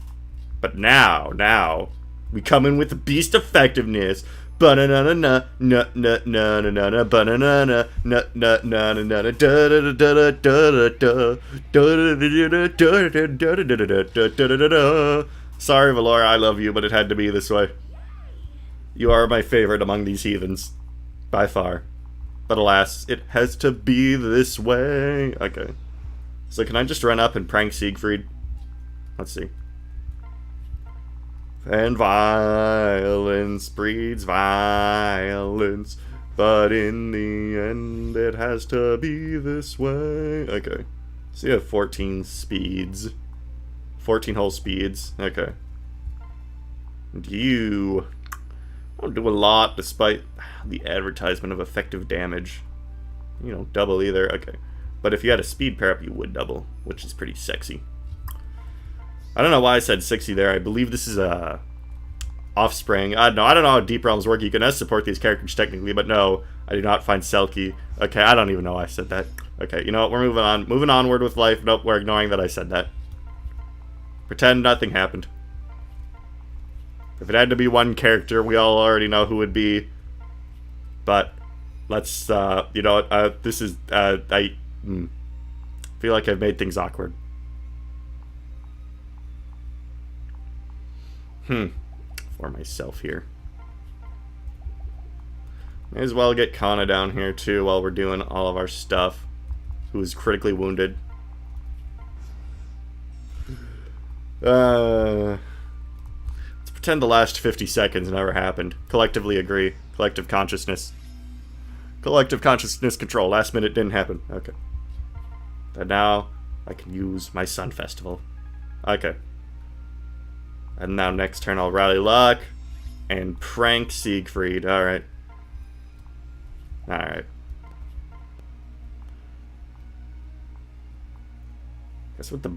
But now, we come in with the beast effectiveness. Ba-na-na-na-na, na-na-na-na-na, ba-na-na-na, na-na-na-na-na, da-da-da-da-da-da-da, da-da-da-da-da-da-da-da-da-da-da-da. Sorry, Valora, I love you, but it had to be this way. You are my favorite among these heathens. By far. But alas, it has to be this way. Okay. So can I just run up and prank Siegfried? Let's see. And violence breeds violence, but in the end it has to be this way. Okay. So you have 14 speeds. 14 whole speeds. Okay. And you don't do a lot despite the advertisement of effective damage. You don't double either. Okay. But if you had a speed pair up, you would double, which is pretty sexy. I don't know why I said 60 there. I believe this is a offspring. I don't know how Deep Realms work. You can support these characters technically, but no, I do not find Selkie. Okay, I don't even know why I said that. Okay, you know what? We're moving on. Moving onward with life. Nope, we're ignoring that I said that. Pretend nothing happened. If it had to be one character, we all already know who it would be. But let's, you know what? This is, I feel like I've made things awkward. For myself here. May as well get Kana down here too while we're doing all of our stuff. Who is critically wounded. Let's pretend the last 50 seconds never happened. Collectively agree. Collective consciousness. Collective consciousness control. Last minute didn't happen. Okay. And now I can use my Sun Festival. Okay. And now next turn I'll rally luck and prank Siegfried. Alright. Alright. Guess with the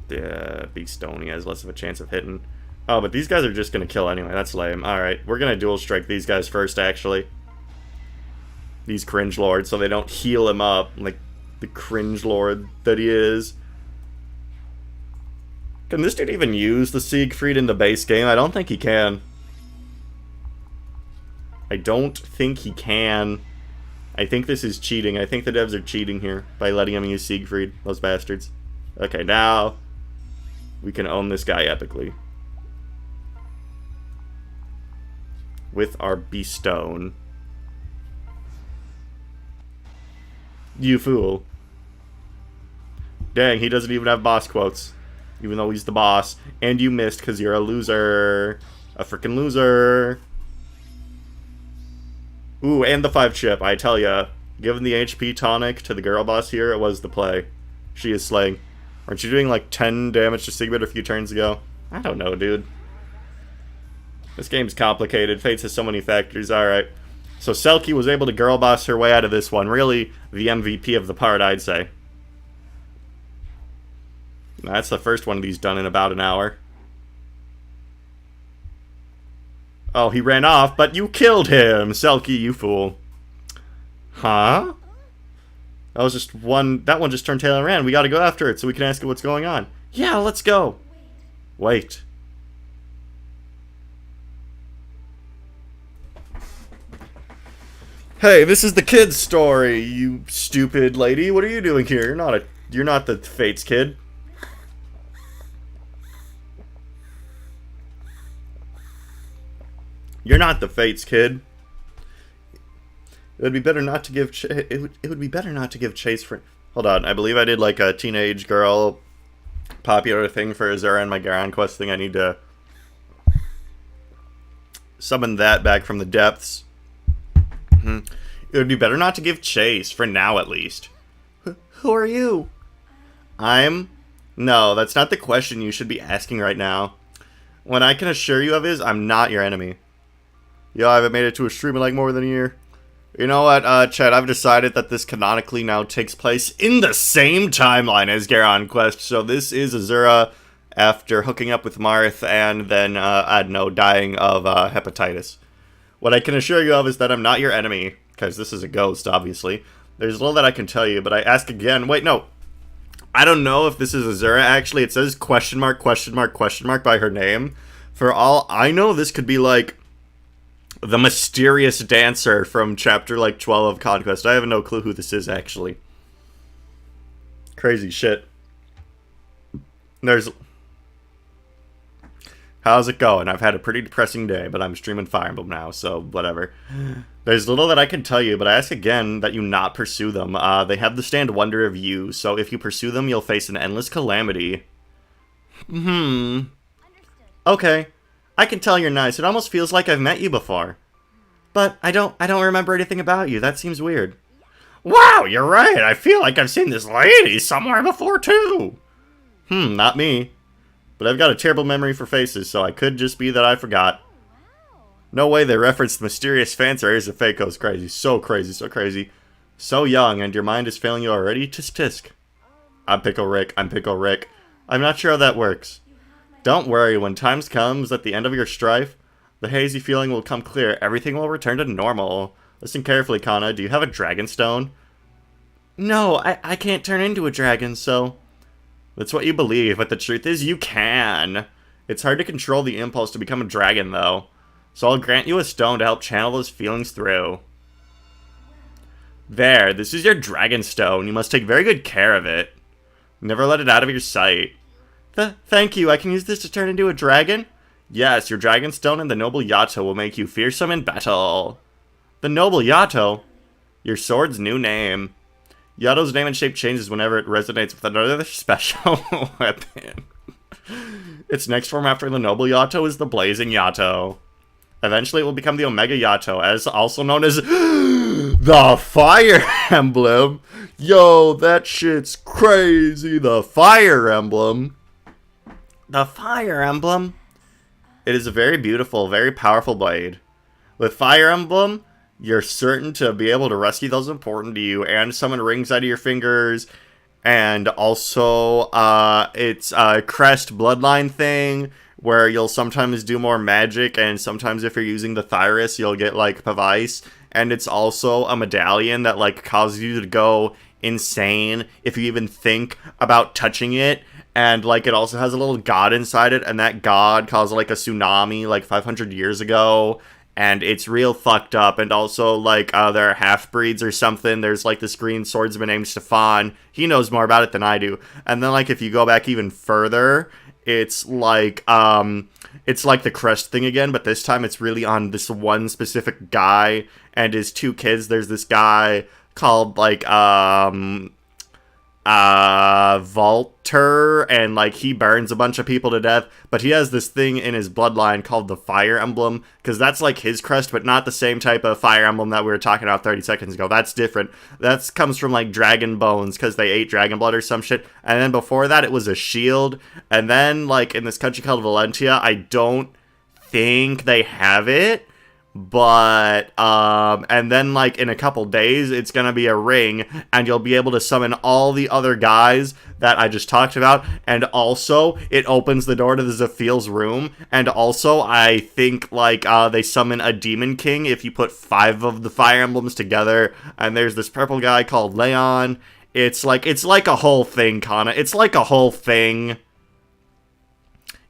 Beastone he has less of a chance of hitting. Oh, but these guys are just gonna kill anyway. That's lame. Alright, we're gonna dual strike these guys first, actually. These cringe lords, so they don't heal him up like the cringe lord that he is. Can this dude even use the Siegfried in the base game? I don't think he can. I don't think he can. I think this is cheating. I think the devs are cheating here by letting him use Siegfried. Those bastards. Okay, now we can own this guy epically. With our Beastone. You fool. Dang, he doesn't even have boss quotes. Even though he's the boss. And you missed because you're a loser. A freaking loser. Ooh, and the 5-chip. I tell ya. Given the HP tonic to the girl boss here, it was the play. She is slaying. Aren't you doing like 10 damage to Sigbert a few turns ago? I don't know, dude. This game's complicated. Fates has so many factors. Alright. So Selkie was able to girl boss her way out of this one. Really, the MVP of the part, I'd say. That's the first one of these done in about an hour. Oh, he ran off, but you killed him! Selkie, you fool. Huh? That was just one... That one just turned tail and ran. We gotta go after it so we can ask it what's going on. Yeah, let's go. Wait. Hey, this is the kid's story, you stupid lady. What are you doing here? You're not the Fates kid. You're not the Fates kid. It would be better not to give it would be better not to give chase for... Hold on, I believe I did like a teenage girl popular thing for Azura and my Garan quest thing. I need to summon that back from the depths. It would be better not to give chase, for now at least. Who are you? I'm No, that's not the question you should be asking right now. What I can assure you of is, I'm not your enemy. Yo, I haven't made it to a stream in like more than a year. You know what, Chad, I've decided that this canonically now takes place in the same timeline as Garon Quest, so this is Azura after hooking up with Marth and then, I don't know, dying of, hepatitis. What I can assure you of is that I'm not your enemy, because this is a ghost, obviously. There's little that I can tell you, but I ask again, wait, no. I don't know if this is Azura, actually. It says question mark, question mark, question mark by her name. For all I know, this could be, like, the mysterious dancer from chapter, like, 12 of Conquest. I have no clue who this is, actually. Crazy shit. There's... How's it going? I've had a pretty depressing day, but I'm streaming Fire Emblem now, so whatever. There's little that I can tell you, but I ask again that you not pursue them. They have the stand Wonder of You, so if you pursue them, you'll face an endless calamity. Okay. I can tell you're nice. It almost feels like I've met you before. But I don't remember anything about you. That seems weird. Wow, you're right. I feel like I've seen this lady somewhere before, too. Not me. But I've got a terrible memory for faces, so I could just be that I forgot. No way they referenced mysterious fans or Ares of Fako's crazy. So crazy, so crazy. So young, and your mind is failing you already? Tisk tisk. I'm Pickle Rick. I'm Pickle Rick. I'm not sure how that works. Don't worry, when times comes at the end of your strife, the hazy feeling will come clear. Everything will return to normal. Listen carefully, Kana. Do you have a dragon stone? No, I can't turn into a dragon, so... That's what you believe, but the truth is you can. It's hard to control the impulse to become a dragon, though. So I'll grant you a stone to help channel those feelings through. There, this is your dragon stone. You must take very good care of it. Never let it out of your sight. Thank you, I can use this to turn into a dragon? Yes, your dragon stone and the noble Yato will make you fearsome in battle. The noble Yato? Your sword's new name. Yato's name and shape changes whenever it resonates with another special weapon. Its next form after the Noble Yato is the Blazing Yato. Eventually it will become the Omega Yato, as also known as the Fire Emblem. Yo, that shit's crazy. The Fire Emblem. The Fire Emblem. It is a very beautiful, very powerful blade. With Fire Emblem, you're certain to be able to rescue those important to you and summon rings out of your fingers. And also, it's a crest bloodline thing where you'll sometimes do more magic, and sometimes if you're using the Thyrus, you'll get, like, Pavice. And it's also a medallion that, like, causes you to go insane if you even think about touching it. And, like, it also has a little god inside it, and that god caused, like, a tsunami, like, 500 years ago. And it's real fucked up. And also, like, there are half-breeds or something. There's, like, this green swordsman named Stefan. He knows more about it than I do. And then, like, if you go back even further, it's like the crest thing again, but this time it's really on this one specific guy and his two kids. There's this guy called, like, Volter, and, like, he burns a bunch of people to death, but he has this thing in his bloodline called the Fire Emblem, because that's, like, his crest, but not the same type of Fire Emblem that we were talking about 30 seconds ago. That's different. That comes from, like, dragon bones, because they ate dragon blood or some shit, and then before that, it was a shield, and then, like, in this country called Valentia, I don't think they have it, but, and then, like, in a couple days, it's gonna be a ring, and you'll be able to summon all the other guys that I just talked about, and also, it opens the door to the Zephiel's room, and also, I think, like, they summon a Demon King if you put 5 of the Fire Emblems together, and there's this purple guy called Leon. It's like a whole thing, Kana. It's like a whole thing.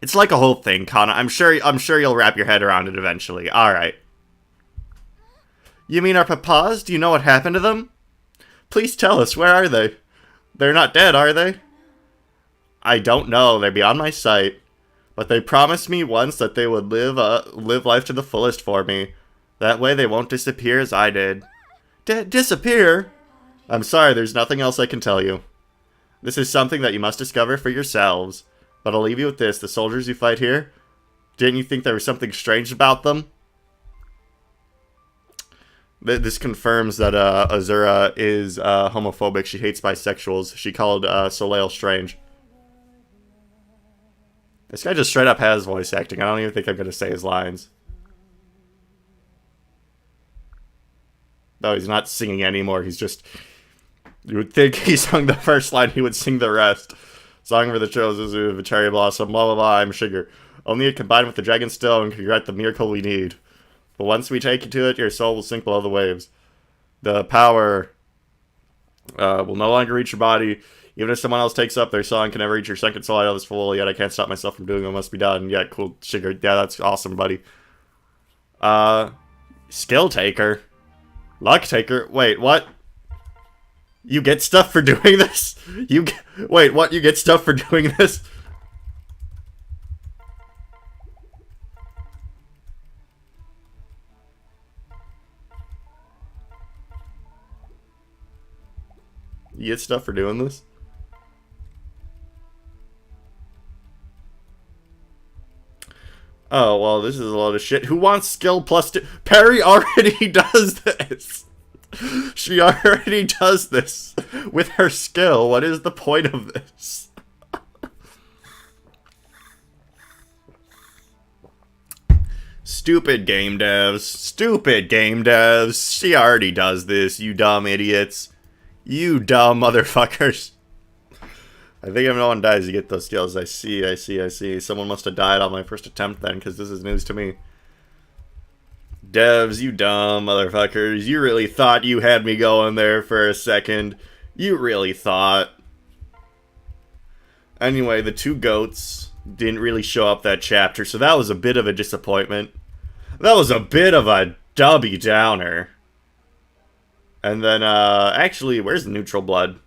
It's like a whole thing, Kana. I'm sure you'll wrap your head around it eventually. Alright. You mean our papas? Do you know what happened to them? Please tell us, where are they? They're not dead, are they? I don't know, they're beyond my sight. But they promised me once that they would live life to the fullest for me. That way they won't disappear as I did. Disappear? I'm sorry, there's nothing else I can tell you. This is something that you must discover for yourselves. But I'll leave you with this, the soldiers you fight here, didn't you think there was something strange about them? This confirms that Azura is homophobic. She hates bisexuals. She called Soleil strange. This guy just straight up has voice acting. I don't even think I'm gonna say his lines. No, he's not singing anymore. He's just... You would think he sung the first line, he would sing the rest. Song for the chosen of a cherry blossom, blah blah blah, I'm sugar. Only it combined with the dragon stone can grant the miracle we need. But once we take you to it, your soul will sink below the waves. The power will no longer reach your body. Even if someone else takes up their song, can never reach your second soul. I know this full, yet I can't stop myself from doing what must be done. Yeah, cool, sugar. Yeah, that's awesome, buddy. Skill taker? Luck taker? Wait, what? You get stuff for doing this? Wait, what? You get stuff for doing this? You get stuff for doing this? Oh, well, this is a load of shit. Who wants skill plus two? Perry already does this. She already does this with her skill. What is the point of this? Stupid game devs. Stupid game devs. She already does this, you dumb idiots. You dumb motherfuckers. I think if no one dies, you get those skills. I see. Someone must have died on my first attempt then, because this is news to me. Devs, you dumb motherfuckers. You really thought you had me going there for a second. You really thought. Anyway, the two goats didn't really show up that chapter, so that was a bit of a disappointment. That was a bit of a dubby downer. And then, actually, where's the neutral blood?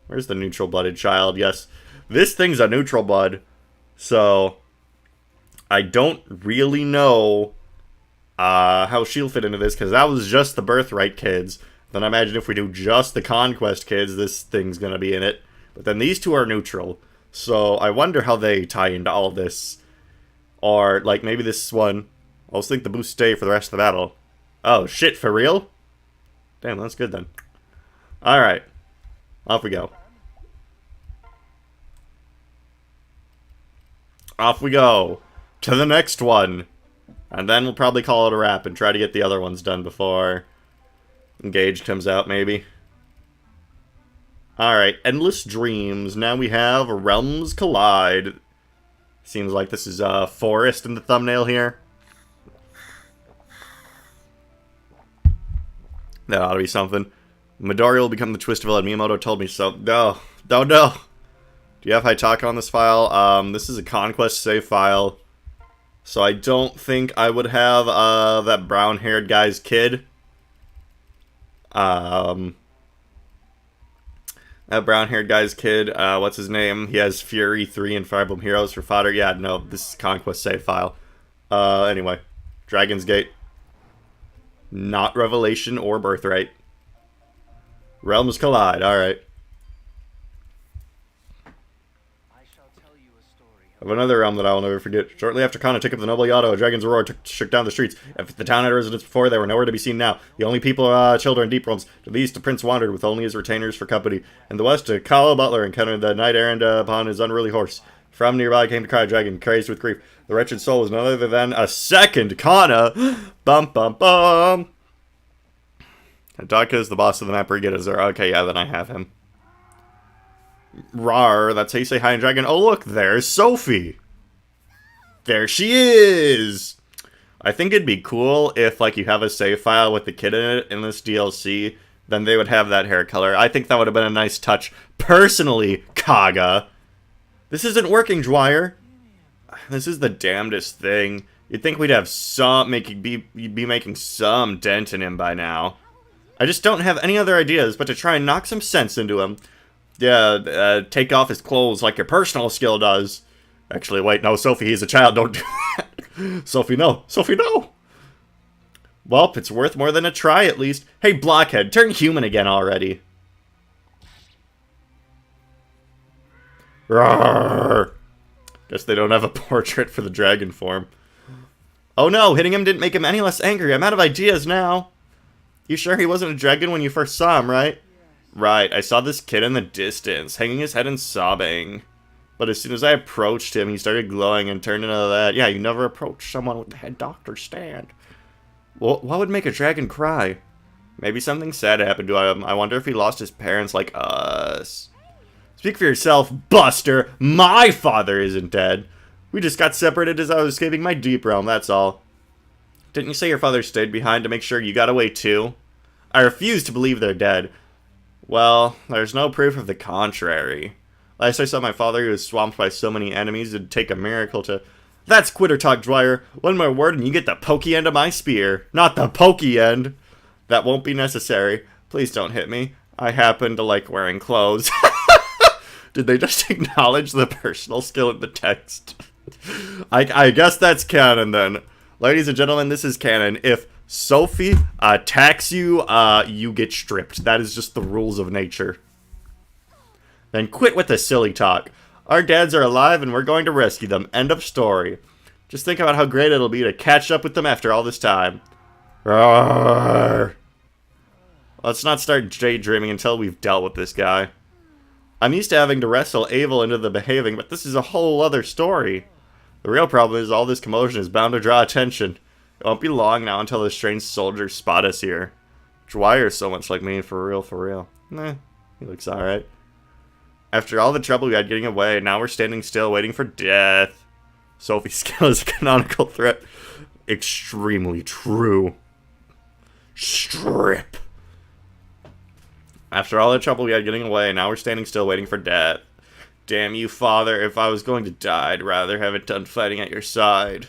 Where's the neutral-blooded child? Yes, this thing's a neutral blood, so I don't really know how she'll fit into this, because that was just the birthright kids. Then I imagine if we do just the conquest kids, this thing's gonna be in it. But then these two are neutral, so I wonder how they tie into all of this. Or, like, maybe this one, I'll just think the boosts stay for the rest of the battle. Oh, shit, for real? Damn, that's good then. Alright. Off we go. Off we go. To the next one. And then we'll probably call it a wrap and try to get the other ones done before Engage comes out, maybe. Alright, Endless Dreams. Now we have Realms Collide. Seems like this is a forest in the thumbnail here. That ought to be something. Midori will become the twist villain. Miyamoto told me so. No. No. Do you have Haitaka on this file? This is a Conquest save file. So I don't think I would have, that brown-haired guy's kid. That brown-haired guy's kid, what's his name? He has Fury 3 and Fire Emblem Heroes for fodder. Yeah, no, this is Conquest save file. Anyway. Dragon's Gate. Not Revelation or Birthright. Realms Collide, alright. Of another realm that I will never forget. Shortly after Kana took up the noble Yado, a dragon's roar shook down the streets. If the town had residents before, they were nowhere to be seen now. The only people are children in deep realms. To the east, the prince wandered with only his retainers for company. In the west, a Kala butler encountered the knight errant upon his unruly horse. From nearby came the cry dragon, crazed with grief. The wretched soul was none other than a second Kana. Bum bum bum. Haitaka is the boss of the map. Riget is there. Okay, yeah, then I have him. Rar, that's how you say hi in Dragon. Oh, look, there's Sophie. There she is. I think it'd be cool if, like, you have a save file with the kid in it in this DLC, then they would have that hair color. I think that would have been a nice touch. Personally, Kaga. This isn't working, Dwyer. This is the damnedest thing. You'd think we'd have some, be making some dent in him by now. I just don't have any other ideas but to try and knock some sense into him. Yeah, take off his clothes like your personal skill does. Actually, wait, no, Sophie, he's a child, don't do that. Sophie, no. Sophie, no. Well, it's worth more than a try, at least. Hey, Blockhead, turn human again already. Rawr. Guess they don't have a portrait for the dragon form. Oh no, hitting him didn't make him any less angry. I'm out of ideas now. You sure he wasn't a dragon when you first saw him, right? Right, I saw this kid in the distance, hanging his head and sobbing. But as soon as I approached him, he started glowing and turned into that. Yeah, you never approach someone with the head doctor stand. Well, what would make a dragon cry? Maybe something sad happened to him. I wonder if he lost his parents like us. Speak for yourself, Buster. My father isn't dead. We just got separated as I was escaping my deep realm, that's all. Didn't you say your father stayed behind to make sure you got away too? I refuse to believe they're dead. Well, there's no proof of the contrary. Last I saw my father, he was swamped by so many enemies, it'd take a miracle to... That's quitter talk, Dwyer. One more word and you get the pokey end of my spear. Not the pokey end. That won't be necessary. Please don't hit me. I happen to like wearing clothes. Did they just acknowledge the personal skill in the text? I guess that's canon then. Ladies and gentlemen, this is canon. If Sophie attacks you, you get stripped. That is just the rules of nature. Then quit with the silly talk. Our dads are alive and we're going to rescue them. End of story. Just think about how great it'll be to catch up with them after all this time. Roar. Let's not start daydreaming until we've dealt with this guy. I'm used to having to wrestle Abel into the behaving, but this is a whole other story. The real problem is all this commotion is bound to draw attention. It won't be long now until the strange soldiers spot us here. Dwyer's so much like me, for real. He looks alright. After all the trouble we had getting away, now we're standing still waiting for death. Sophie's skill is a canonical threat. Extremely true. Strip. After all the trouble we had getting away, now we're standing still waiting for death. Damn you, Father. If I was going to die, I'd rather have it done fighting at your side.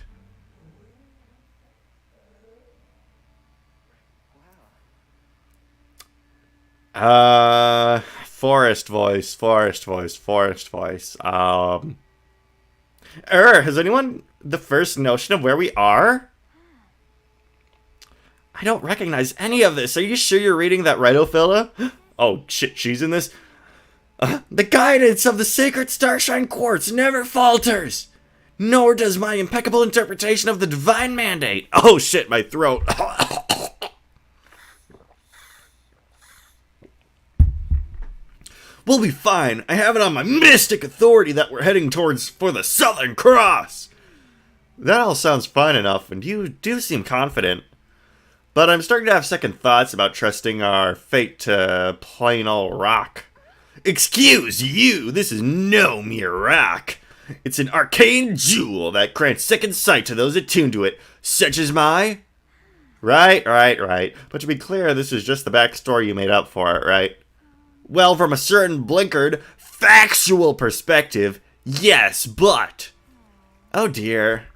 Forest voice. Has anyone the first notion of where we are? I don't recognize any of this. Are you sure you're reading that right, Ophelia? Oh, shit, she's in this? The guidance of the sacred starshine quartz never falters. Nor does my impeccable interpretation of the divine mandate. Oh, shit, my throat. We'll be fine. I have it on my mystic authority that we're heading towards for the Southern Cross. That all sounds fine enough, and you do seem confident. But I'm starting to have second thoughts about trusting our fate to plain old rock. Excuse you, this is no mere rock. It's an arcane jewel that grants second sight to those attuned to it, such as my... Right. But to be clear, this is just the backstory you made up for it, right? Well, from a certain blinkered, factual perspective, yes, but... Oh dear.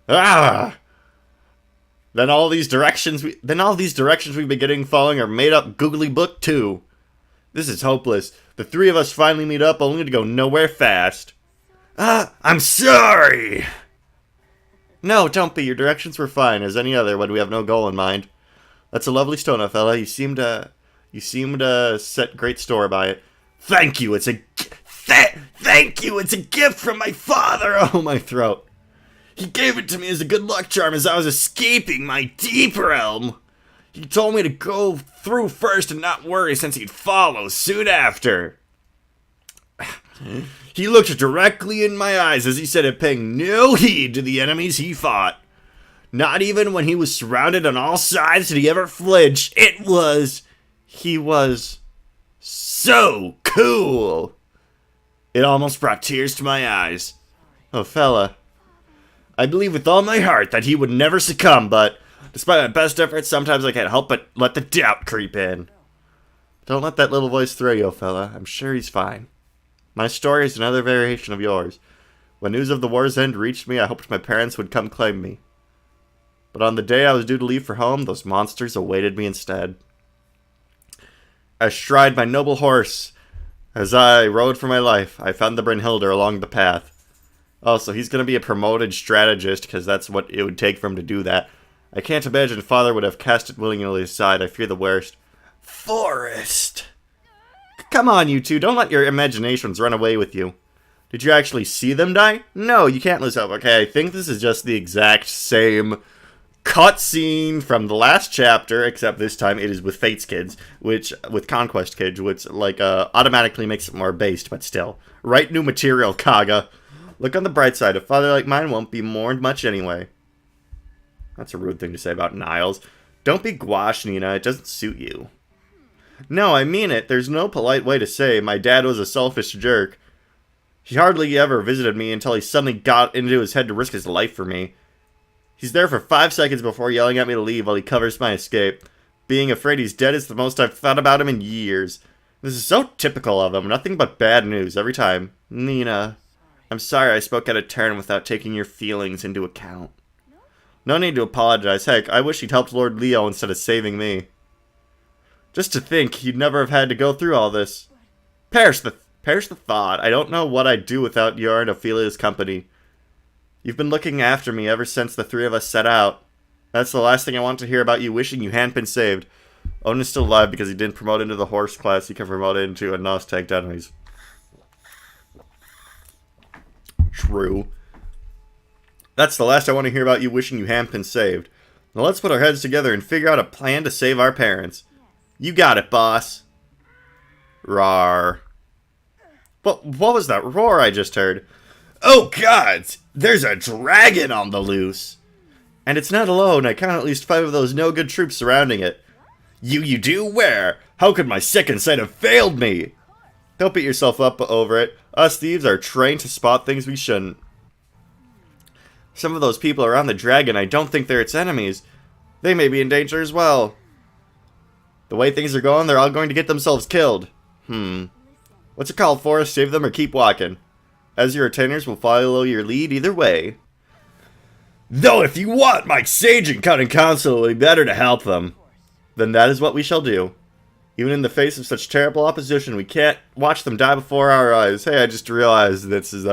Then all these directions we've been getting following are made up googly book too. This is hopeless. The three of us finally meet up only to go nowhere fast. I'm sorry! No, don't be. Your directions were fine as any other when we have no goal in mind. That's a lovely stone, fella. You seem to set great store by it. Thank you. It's a gift from my father. Oh, my throat. He gave it to me as a good luck charm as I was escaping my deep realm. He told me to go through first and not worry since he'd follow soon after. He looked directly in my eyes as he said it, paying no heed to the enemies he fought. Not even when he was surrounded on all sides did he ever flinch. He was so cool. It almost brought tears to my eyes. Oh, fella. I believe with all my heart that he would never succumb, but despite my best efforts, sometimes I can't help but let the doubt creep in. Don't let that little voice throw you, fella. I'm sure he's fine. My story is another variation of yours. When news of the war's end reached me, I hoped my parents would come claim me. But on the day I was due to leave for home, those monsters awaited me instead. Astride my noble horse, as I rode for my life, I found the Brynhildr along the path. Oh, so he's going to be a promoted strategist, because that's what it would take for him to do that. I can't imagine Father would have cast it willingly aside. I fear the worst. Forest! Come on, you two. Don't let your imaginations run away with you. Did you actually see them die? No, you can't lose hope. Okay, I think this is just the exact same cutscene from the last chapter, except this time it is with Fate's kids, with Conquest kids, which like automatically makes it more based, but still. Write new material, Kaga. Look on the bright side, a father like mine won't be mourned much anyway. That's a rude thing to say about Niles. Don't be gouache, Nina, it doesn't suit you. No, I mean it. There's no polite way to say my dad was a selfish jerk. He hardly ever visited me until he suddenly got into his head to risk his life for me. He's there for 5 seconds before yelling at me to leave while he covers my escape. Being afraid he's dead is the most I've thought about him in years. This is so typical of him. Nothing but bad news every time. Nina, I'm sorry I spoke out of turn without taking your feelings into account. No need to apologize. Heck, I wish he'd helped Lord Leo instead of saving me. Just to think, he'd never have had to go through all this. Perish the thought. I don't know what I'd do without your and Ophelia's company. You've been looking after me ever since the three of us set out. That's the last thing I want to hear about you wishing you hadn't been saved. Odin is still alive because he didn't promote into the horse class. He can promote into a Nos tanked enemies. True. That's the last I want to hear about you wishing you hadn't been saved. Now let's put our heads together and figure out a plan to save our parents. You got it, boss. Rawr. What was that roar I just heard? Oh gods! There's a dragon on the loose! And it's not alone. I count at least 5 of those no-good troops surrounding it. You do? Where? How could my second sight have failed me? Don't beat yourself up over it. Us thieves are trained to spot things we shouldn't. Some of those people around the dragon, I don't think they're its enemies. They may be in danger as well. The way things are going, they're all going to get themselves killed. What's it called, Forrest? Save them or keep walking? As your retainers will follow your lead either way. Though if you want my sage and cunning counsel, it would be better to help them. Then that is what we shall do. Even in the face of such terrible opposition, we can't watch them die before our eyes. Hey, I just realized this is,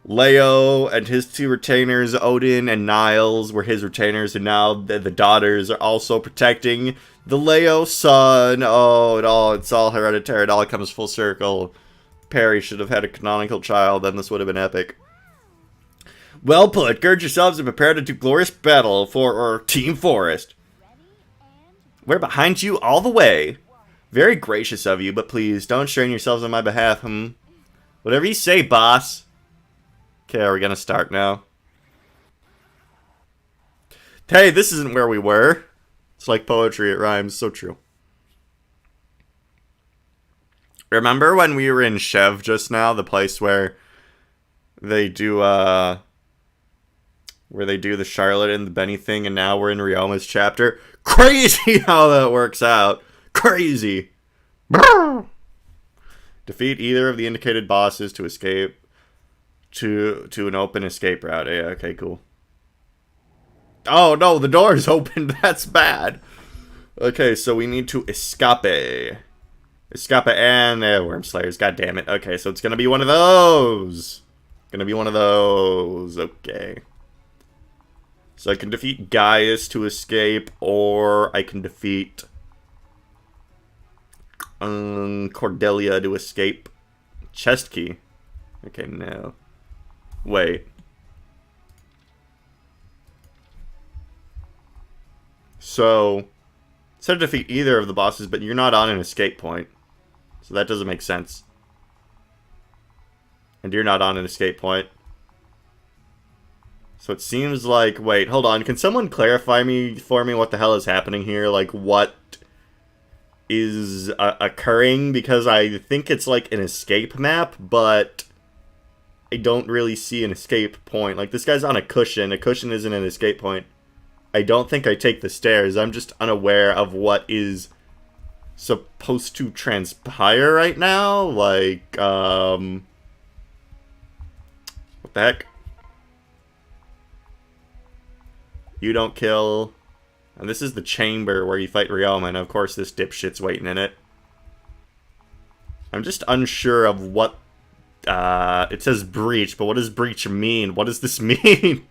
Leo and his 2 retainers, Odin and Niles, were his retainers, and now the daughters are also protecting the Leo son. Oh, it's all hereditary. It all comes full circle. Perry should have had a canonical child, then this would have been epic. Well put. Gird yourselves and prepare to do glorious battle for Team Forest. We're behind you all the way. Very gracious of you, but please, don't strain yourselves on my behalf, Whatever you say, boss. Okay, are we gonna start now? Hey, this isn't where we were. It's like poetry, it rhymes. So true. Remember when we were in Chev just now? The place where they do, the Charlotte and the Benny thing, and now we're in Ryoma's chapter? Crazy how that works out. Crazy. Defeat either of the indicated bosses to escape to an open escape route. Yeah, okay, cool. Oh no, the door's open. That's bad. Okay, so we need to escape. Escape and Worm Slayers. God damn it. Okay, so it's gonna be one of those. Okay. So I can defeat Gaius to escape, or I can defeat Cordelia to escape. Chest key. Okay, no. Wait. So, instead of defeat either of the bosses, but you're not on an escape point. So that doesn't make sense. And you're not on an escape point. So it seems like... Wait, hold on. Can someone clarify for me what the hell is happening here? Like, what is occurring? Because I think it's like an escape map, but I don't really see an escape point. Like, this guy's on a cushion. A cushion isn't an escape point. I don't think I take the stairs. I'm just unaware of what is supposed to transpire right now. Like, what the heck? You don't kill. And this is the chamber where you fight Ryoma, and of course this dipshit's waiting in it. I'm just unsure of what... it says breach, but what does breach mean? What does this mean?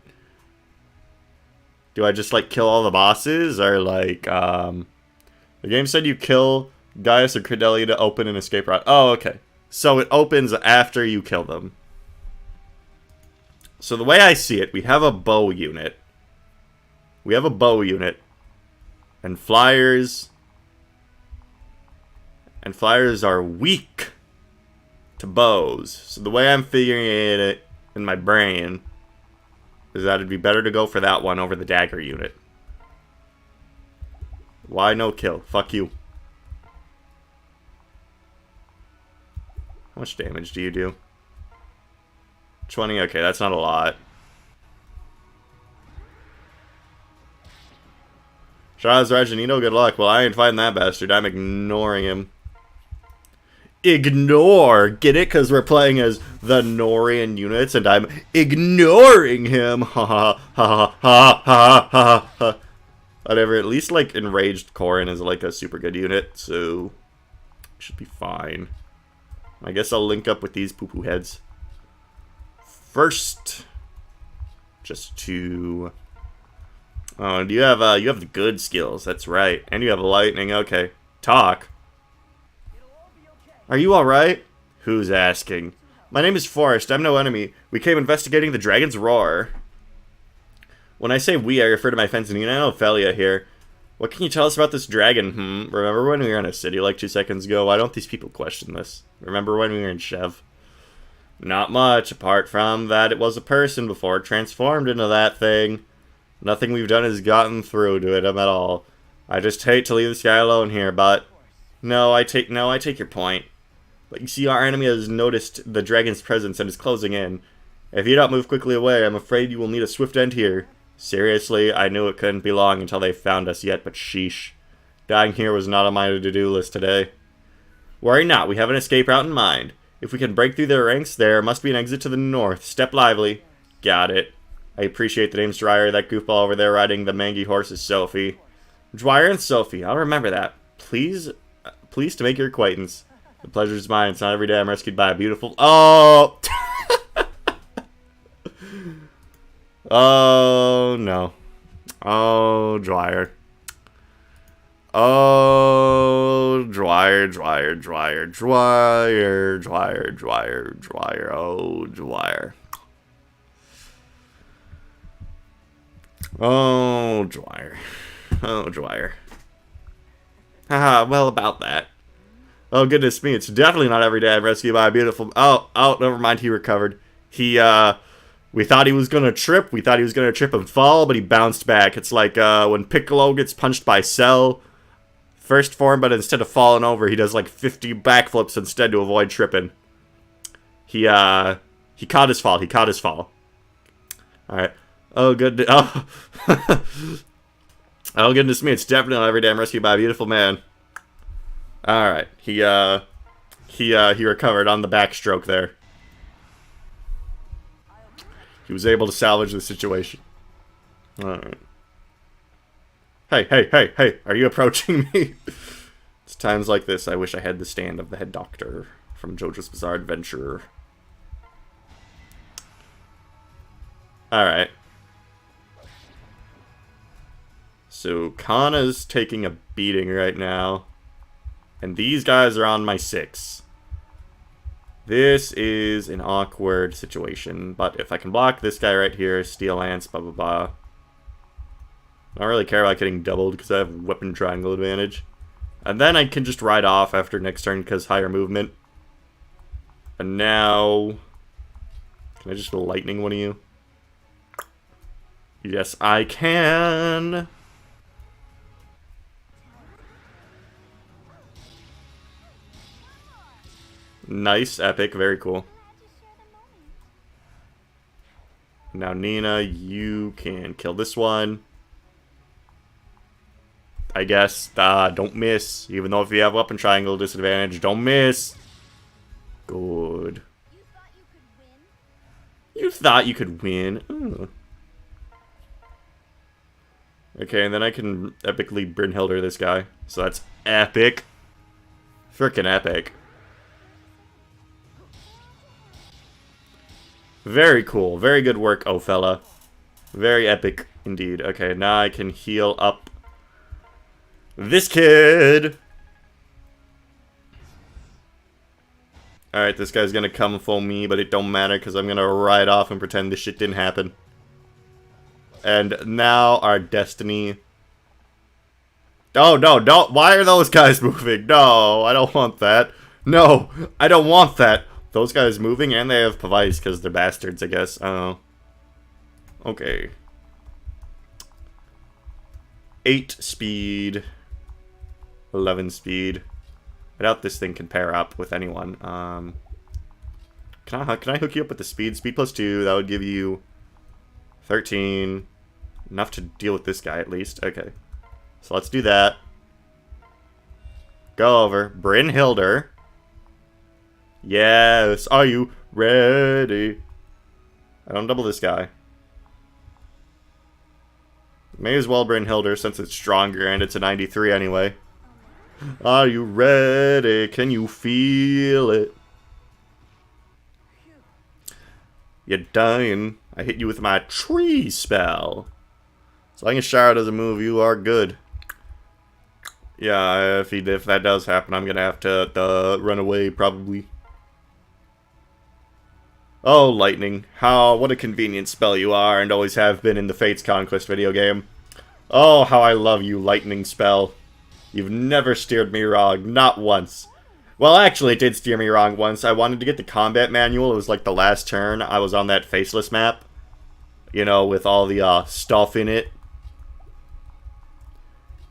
Do I just, like, kill all the bosses? Or, like, the game said you kill Gaius or Cordelia to open an escape route. Oh, okay. So it opens after you kill them. So the way I see it, we have a bow unit. We have a bow unit. And flyers... And flyers are weak to bows. So the way I'm figuring it in my brain is that it'd be better to go for that one over the dagger unit. Why no kill? Fuck you. How much damage do you do? 20? Okay, that's not a lot. Charles Reginito, good luck. Well, I ain't fighting that bastard. I'm ignoring him. Ignore! Get it? Because we're playing as the Norian units, and I'm ignoring him! Ha ha ha ha ha ha ha. Whatever, at least, like, Enraged Corin is, like, a super good unit, so... should be fine. I guess I'll link up with these poo-poo heads. First, just to... Oh, and you have the good skills, that's right. And you have lightning, okay. Talk. Are you alright? Who's asking? My name is Forrest, I'm no enemy. We came investigating the Dragon's Roar. When I say we, I refer to my friends and Ophelia here. What can you tell us about this dragon? Remember when we were in a city like 2 seconds ago? Why don't these people question this? Remember when we were in Chev? Not much, apart from that it was a person before it transformed into that thing. Nothing we've done has gotten through to it at all. I just hate to leave this guy alone here, but... No, I take your point. But you see, our enemy has noticed the dragon's presence and is closing in. If you don't move quickly away, I'm afraid you will need a swift end here. Seriously, I knew it couldn't be long until they found us yet, but sheesh. Dying here was not on my to-do list today. Worry not, we have an escape route in mind. If we can break through their ranks, there must be an exit to the north. Step lively. Got it. I appreciate the name's Dwyer. That goofball over there riding the mangy horse is Sophie. Dwyer and Sophie, I'll remember that. Pleased to make your acquaintance. The pleasure is mine. It's not every day I'm rescued by a beautiful... Oh! Oh, no. Oh, Dwyer. Oh, Dwyer. Oh, Dwyer. Oh, Dwyer. Oh, Dwyer. Haha, well, about that. Oh, goodness me, it's definitely not every day I'm rescued by a beautiful... Oh, never mind, he recovered. We thought he was gonna trip. We thought he was gonna trip and fall, but he bounced back. It's like, when Piccolo gets punched by Cell. First form, but instead of falling over, he does, like, 50 backflips instead to avoid tripping. He caught his fall. Alright. Oh, good... Oh. Oh, goodness me, it's definitely not every day I'm rescued by a beautiful man. Alright, he recovered on the backstroke there. He was able to salvage the situation. Alright. Hey, are you approaching me? It's times like this I wish I had the stand of the head doctor from JoJo's Bizarre Adventure. Alright. So, Kana's taking a beating right now. And these guys are on my 6. This is an awkward situation. But if I can block this guy right here, Steel Lance, blah blah blah. I don't really care about getting doubled because I have weapon triangle advantage. And then I can just ride off after next turn because higher movement. And now... Can I just lightning one of you? Yes, I can! Nice, epic, very cool. Now, Nina, you can kill this one. I guess. Don't miss. Even though if you have weapon triangle disadvantage, don't miss. Good. You thought you could win? Ooh. Okay, and then I can epically Brynhilder this guy. So that's epic. Frickin' epic. Very cool. Very good work, oh fella. Very epic indeed. Okay, now I can heal up this kid. Alright, this guy's gonna come for me, but it don't matter because I'm gonna ride off and pretend this shit didn't happen. And now our destiny... Oh, no, don't. Why are those guys moving? No, I don't want that. No, I don't want that. Those guys moving, and they have Pavice because they're bastards, I guess. Oh. Okay. 8 speed. 11 speed. I doubt this thing can pair up with anyone. Can I hook you up with the speed? Speed plus 2, that would give you 13. Enough to deal with this guy, at least. Okay. So let's do that. Go over. Brynhilder. Yes. Are you ready? I don't double this guy. May as well Brynhilder since it's stronger and it's a 93 anyway. Are you ready? Can you feel it? You're dying. I hit you with my tree spell. As long as Shara doesn't move, you are good. Yeah, if that does happen, I'm gonna have to run away probably. Oh, lightning! What a convenient spell you are, and always have been in the Fates Conquest video game. Oh, how I love you, lightning spell. You've never steered me wrong, not once. Well, actually, it did steer me wrong once. I wanted to get the combat manual. It was like the last turn. I was on that faceless map. You know, with all the stuff in it.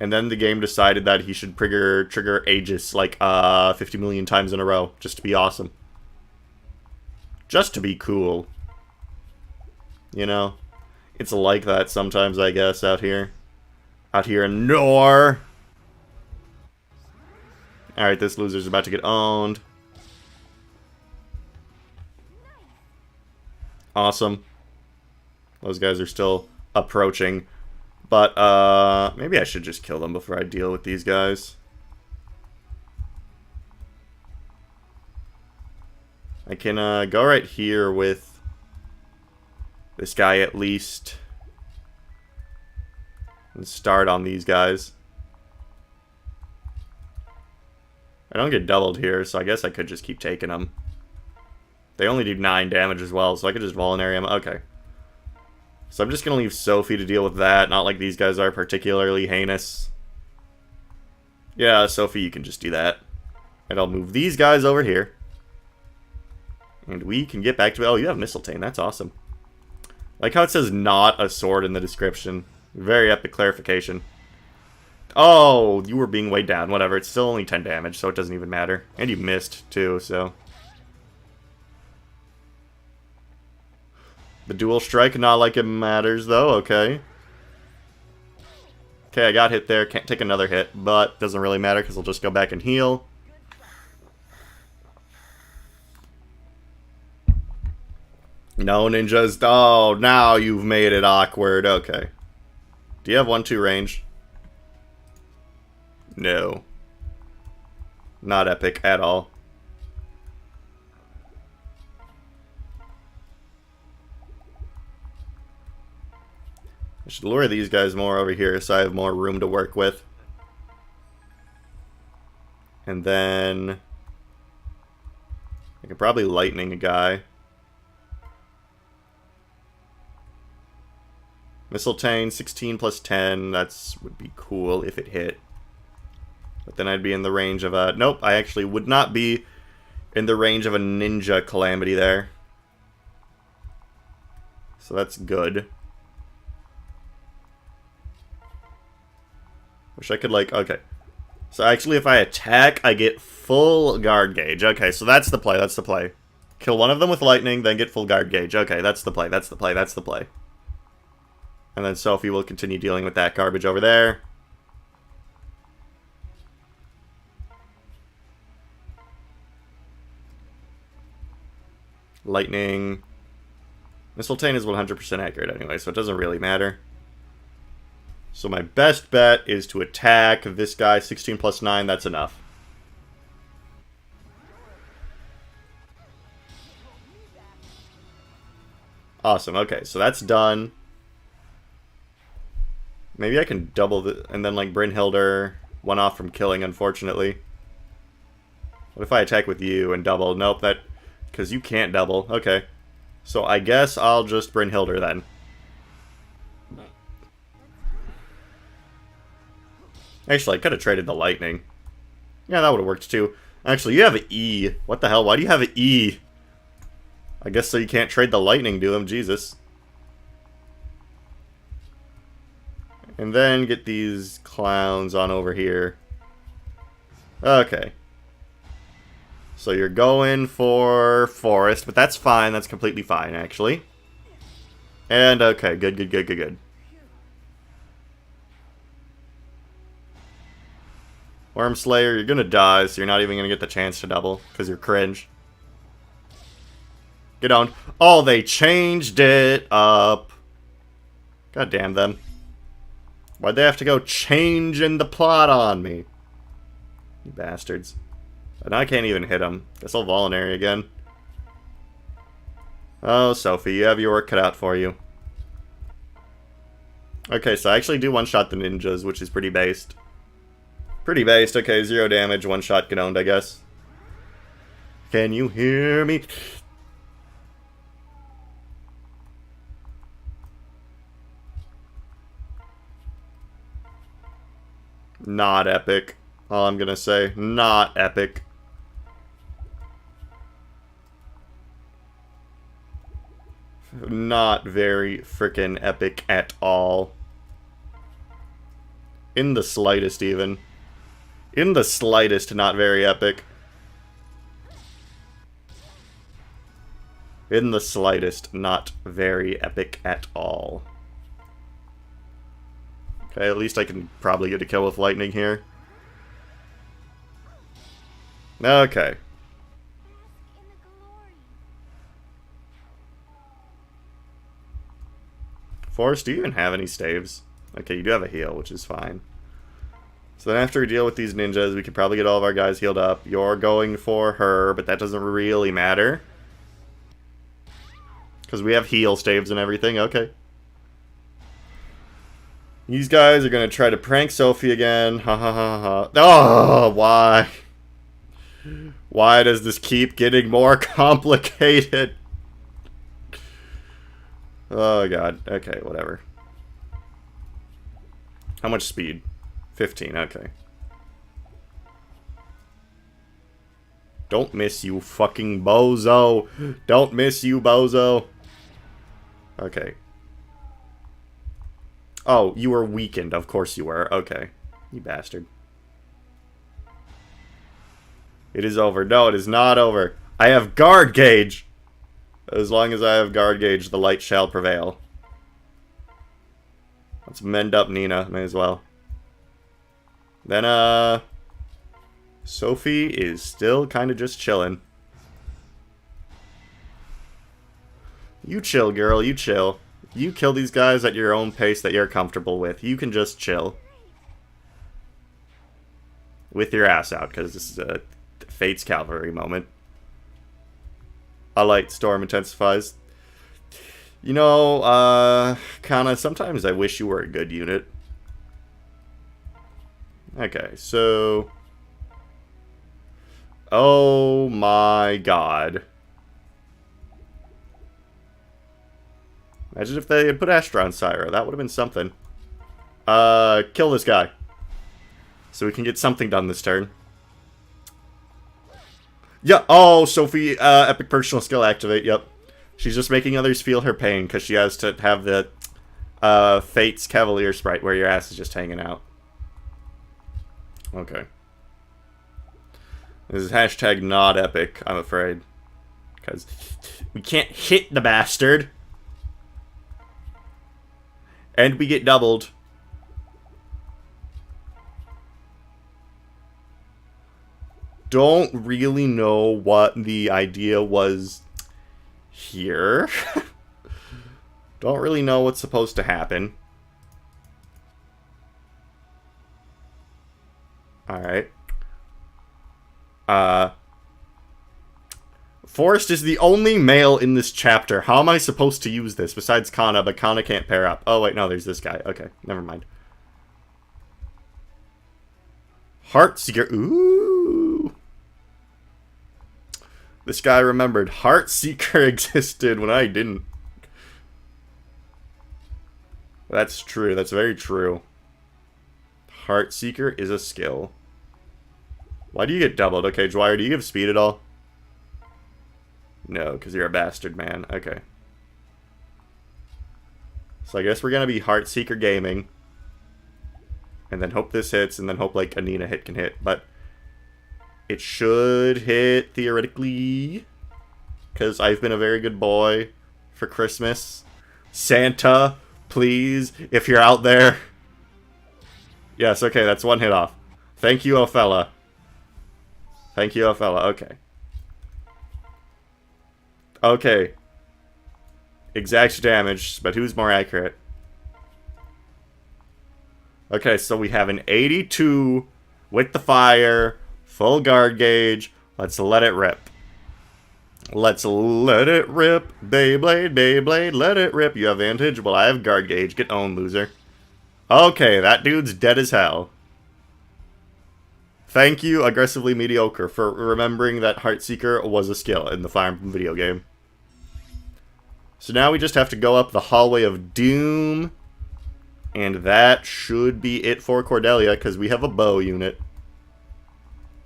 And then the game decided that he should trigger Aegis like 50 million times in a row. Just to be awesome. Just to be cool. You know? It's like that sometimes, I guess, out here. Out here in Nor. Alright, this loser's about to get owned. Awesome. Those guys are still approaching. But, maybe I should just kill them before I deal with these guys. I can, go right here with this guy at least. And start on these guys. I don't get doubled here, so I guess I could just keep taking them. They only do 9 damage as well, so I could just Vulnerary them. Okay. So I'm just going to leave Sophie to deal with that. Not like these guys are particularly heinous. Yeah, Sophie, you can just do that. And I'll move these guys over here. And we can get back to... Oh, you have Mistletoe. That's awesome. Like how it says not a sword in the description. Very epic clarification. Oh, you were being weighed down. Whatever, it's still only 10 damage, so it doesn't even matter. And you missed, too, so... The dual strike, not like it matters, though. Okay. Okay, I got hit there. Can't take another hit, but doesn't really matter because I'll just go back and heal. No ninjas. Oh, now you've made it awkward. Okay. Do you have 1-2 range? No. Not epic at all. I should lure these guys more over here so I have more room to work with. And then... I could probably lightning a guy. Mistletoe, 16 plus 10. That's would be cool if it hit. But then I'd be in the range of a... Nope, I actually would not be in the range of a ninja calamity there. So that's good. Wish I could, like... Okay. So actually, if I attack, I get full guard gauge. Okay, so that's the play, that's the play. Kill one of them with lightning, then get full guard gauge. Okay, that's the play, that's the play, that's the play. And then Sophie will continue dealing with that garbage over there. Lightning. Mistletoe is 100% accurate anyway, so it doesn't really matter. So my best bet is to attack this guy. 16 plus 9, that's enough. Awesome, okay, so that's done. Maybe I can double the... And then, like, Brynhilder, one off from killing, unfortunately. What if I attack with you and double? Nope, that... Because you can't double. Okay. So I guess I'll just Brynhilder then. Actually, I could have traded the lightning. Yeah, that would have worked too. Actually, you have an E. What the hell? Why do you have an E? I guess so you can't trade the lightning to him. Jesus. And then get these clowns on over here. Okay. So you're going for forest, but that's fine. That's completely fine, actually. And okay, good. Worm Slayer, you're gonna die, so you're not even gonna get the chance to double, because you're cringe. Get on. Oh, they changed it up. God damn them. Why'd they have to go changing the plot on me? You bastards. And I can't even hit him. Guess I'll Volinary again. Oh, Sophie, you have your work cut out for you. Okay, so I actually do one-shot the ninjas, which is pretty based. Pretty based. Okay, 0 damage, one-shot get owned, I guess. Can you hear me? Not epic. All I'm gonna say. Not epic. Not very frickin' epic at all. In the slightest, even. In the slightest, not very epic. In the slightest, not very epic at all. Okay, at least I can probably get a kill with lightning here. Okay. Forrest, do you even have any staves? Okay, you do have a heal, which is fine. So then after we deal with these ninjas, we could probably get all of our guys healed up. You're going for her, but that doesn't really matter. Because we have heal staves and everything. Okay. These guys are going to try to prank Sophie again. Ha ha ha ha. Oh, why? Why does this keep getting more complicated? Oh, God. Okay, whatever. How much speed? 15, okay. Don't miss, you fucking bozo. Don't miss, you bozo. Okay. Oh, you were weakened. Of course you were. Okay. You bastard. It is over. No, it is not over. I have guard gauge. As long as I have guard gauge, the light shall prevail. Let's mend up Nina. May as well. Then, Sophie is still kind of just chilling. You chill, girl. You chill. You kill these guys at your own pace that you're comfortable with. You can just chill. With your ass out, because this is a Fate's Cavalry moment. A light storm intensifies. You know, Kana, sometimes I wish you were a good unit. Okay, so... Oh my god. Imagine if they had put Astra on Syra. That would have been something. Kill this guy. So we can get something done this turn. Yeah, oh, Sophie, epic personal skill activate, yep. She's just making others feel her pain, because she has to have the, Fate's Cavalier sprite, where your ass is just hanging out. Okay. This is hashtag not epic, I'm afraid. Because we can't hit the bastard. And we get doubled. Don't really know what the idea was here. Don't really know what's supposed to happen. Alright. Forrest is the only male in this chapter. How am I supposed to use this? Besides Kana, but Kana can't pair up. Oh, wait, no, there's this guy. Okay, never mind. Heartseeker. Ooh. This guy remembered. Heartseeker existed when I didn't. That's true. That's very true. Heartseeker is a skill. Why do you get doubled? Okay, Dwyer, do you give speed at all? No, because you're a bastard, man. Okay. So I guess we're going to be Heartseeker Gaming. And then hope this hits, and then hope, like, a Nina hit can hit. But it should hit, theoretically. Because I've been a very good boy for Christmas. Santa, please, if you're out there. Yes, okay, that's one hit off. Thank you, Ophella. Thank you, Ophella. Okay. Okay. Exact damage, but who's more accurate? Okay, so we have an 82 with the fire, full guard gauge. Let's let it rip. Let's let it rip. Beyblade, Beyblade, let it rip. You have advantage? Well, I have guard gauge. Get owned, loser. Okay, that dude's dead as hell. Thank you, Aggressively Mediocre, for remembering that Heartseeker was a skill in the Fire Emblem video game. So now we just have to go up the Hallway of Doom. And that should be it for Cordelia, because we have a bow unit.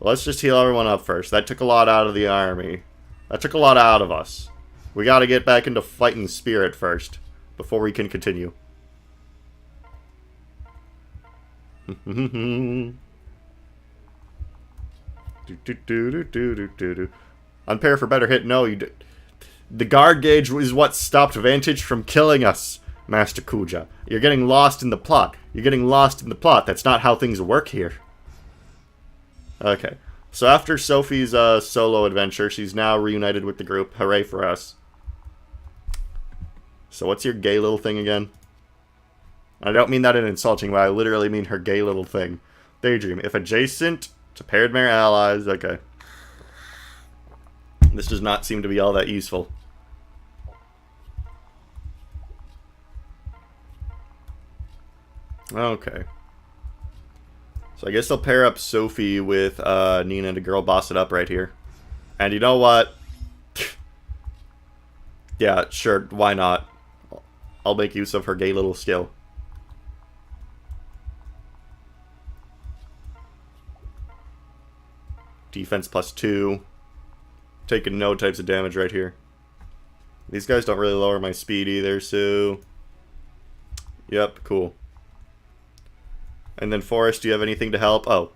Let's just heal everyone up first. That took a lot out of the army. That took a lot out of us. We gotta get back into fighting spirit first, before we can continue. Unpair for better hit. No, you did. The guard gauge is what stopped Vantage from killing us, Master Kuja. You're getting lost in the plot. You're getting lost in the plot. That's not how things work here. Okay. So after Sophie's solo adventure, she's now reunited with the group. Hooray for us. So what's your gay little thing again? I don't mean that in an insulting way. I literally mean her gay little thing. Daydream. If adjacent to paired mare allies. Okay. This does not seem to be all that useful. Okay. So I guess I'll pair up Sophie with Nina to girl boss it up right here. And you know what? Yeah, sure, why not? I'll make use of her gay little skill. Defense +2. Taking no types of damage right here. These guys don't really lower my speed either, so... Yep, cool. And then Forrest, do you have anything to help? Oh.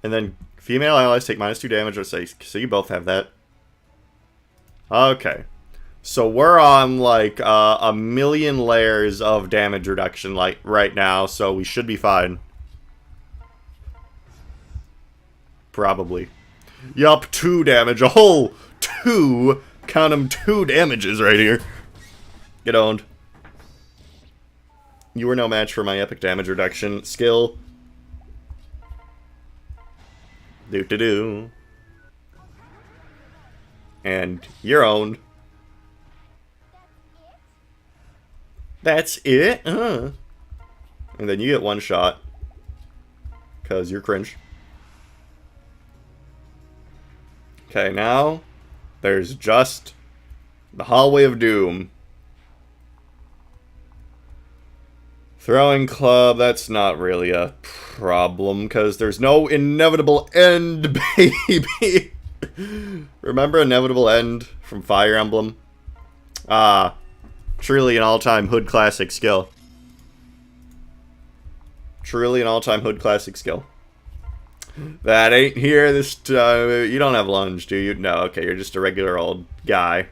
And then female allies take -2 damage, so you both have that. Okay. So we're on, like, a million layers of damage reduction, like, right now, so we should be fine. Probably. Yup, 2 damage. A whole 2, count 'em, 2 damages right here. Get owned. You were no match for my epic damage reduction skill. Do-do-do. And you're owned. That's it? And then you get 1 shot. Because you're cringe. Okay, now there's just the Hallway of Doom. Throwing club, that's not really a problem, because there's no inevitable end, baby! Remember Inevitable End from Fire Emblem? Ah, truly an all-time hood classic skill. Truly an all-time hood classic skill. That ain't here this time. You don't have lunge, do you? No, okay, you're just a regular old guy.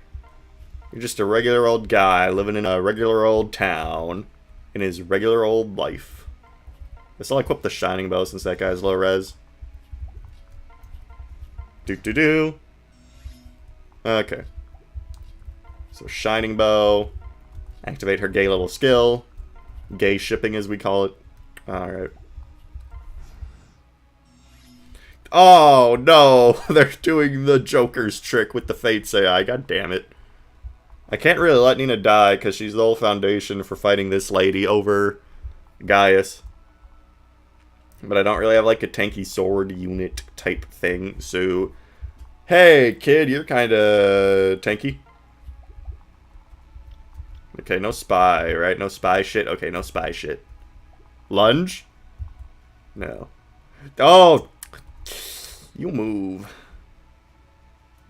You're just a regular old guy living in a regular old town in his regular old life. Guess I'll equip the Shining Bow since that guy's low res. Do-do-do. Okay. So Shining Bow. Activate her gay little skill. Gay shipping as we call it. Alright. Oh, no! They're doing the Joker's trick with the Fates AI. God damn it. I can't really let Nina die, because she's the whole foundation for fighting this lady over Gaius. But I don't really have, like, a tanky sword unit type thing, so... Hey, kid, you're kinda tanky. Okay, no spy, right? No spy shit? Okay, no spy shit. Lunge? No. Oh! You move.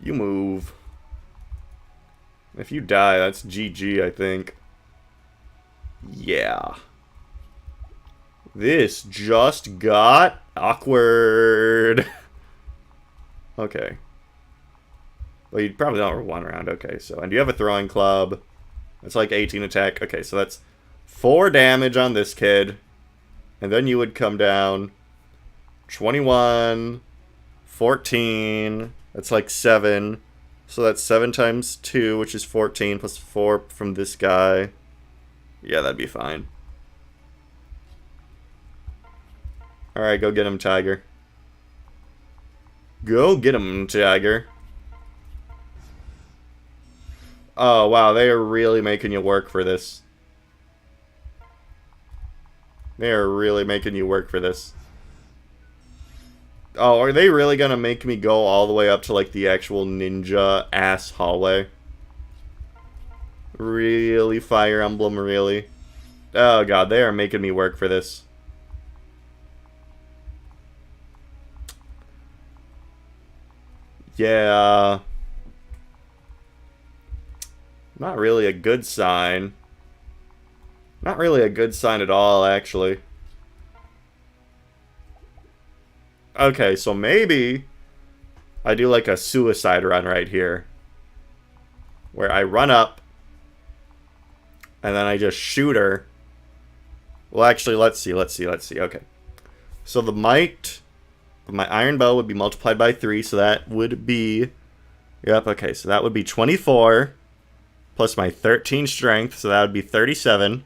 You move. If you die, that's GG, I think. Yeah. This just got awkward. Okay. Well, you probably don't have one round. Okay, so, and you have a throwing club. That's like 18 attack. Okay, so that's 4 damage on this kid. And then you would come down 21, 14. That's like 7. So that's 7 times 2, which is 14, plus 4 from this guy. Yeah, that'd be fine. Alright, go get him, Tiger. Go get him, Tiger. Oh, wow, they are really making you work for this. They are really making you work for this. Oh, are they really gonna make me go all the way up to, like, the actual ninja-ass hallway? Really, Fire Emblem, really? Oh, God, they are making me work for this. Yeah. Not really a good sign. Not really a good sign at all, actually. Okay, so maybe I do like a suicide run right here. Where I run up, and then I just shoot her. Well, actually, let's see. Okay. So the might of my iron bow would be multiplied by 3, so that would be... Yep, okay, so that would be 24, plus my 13 strength, so that would be 37.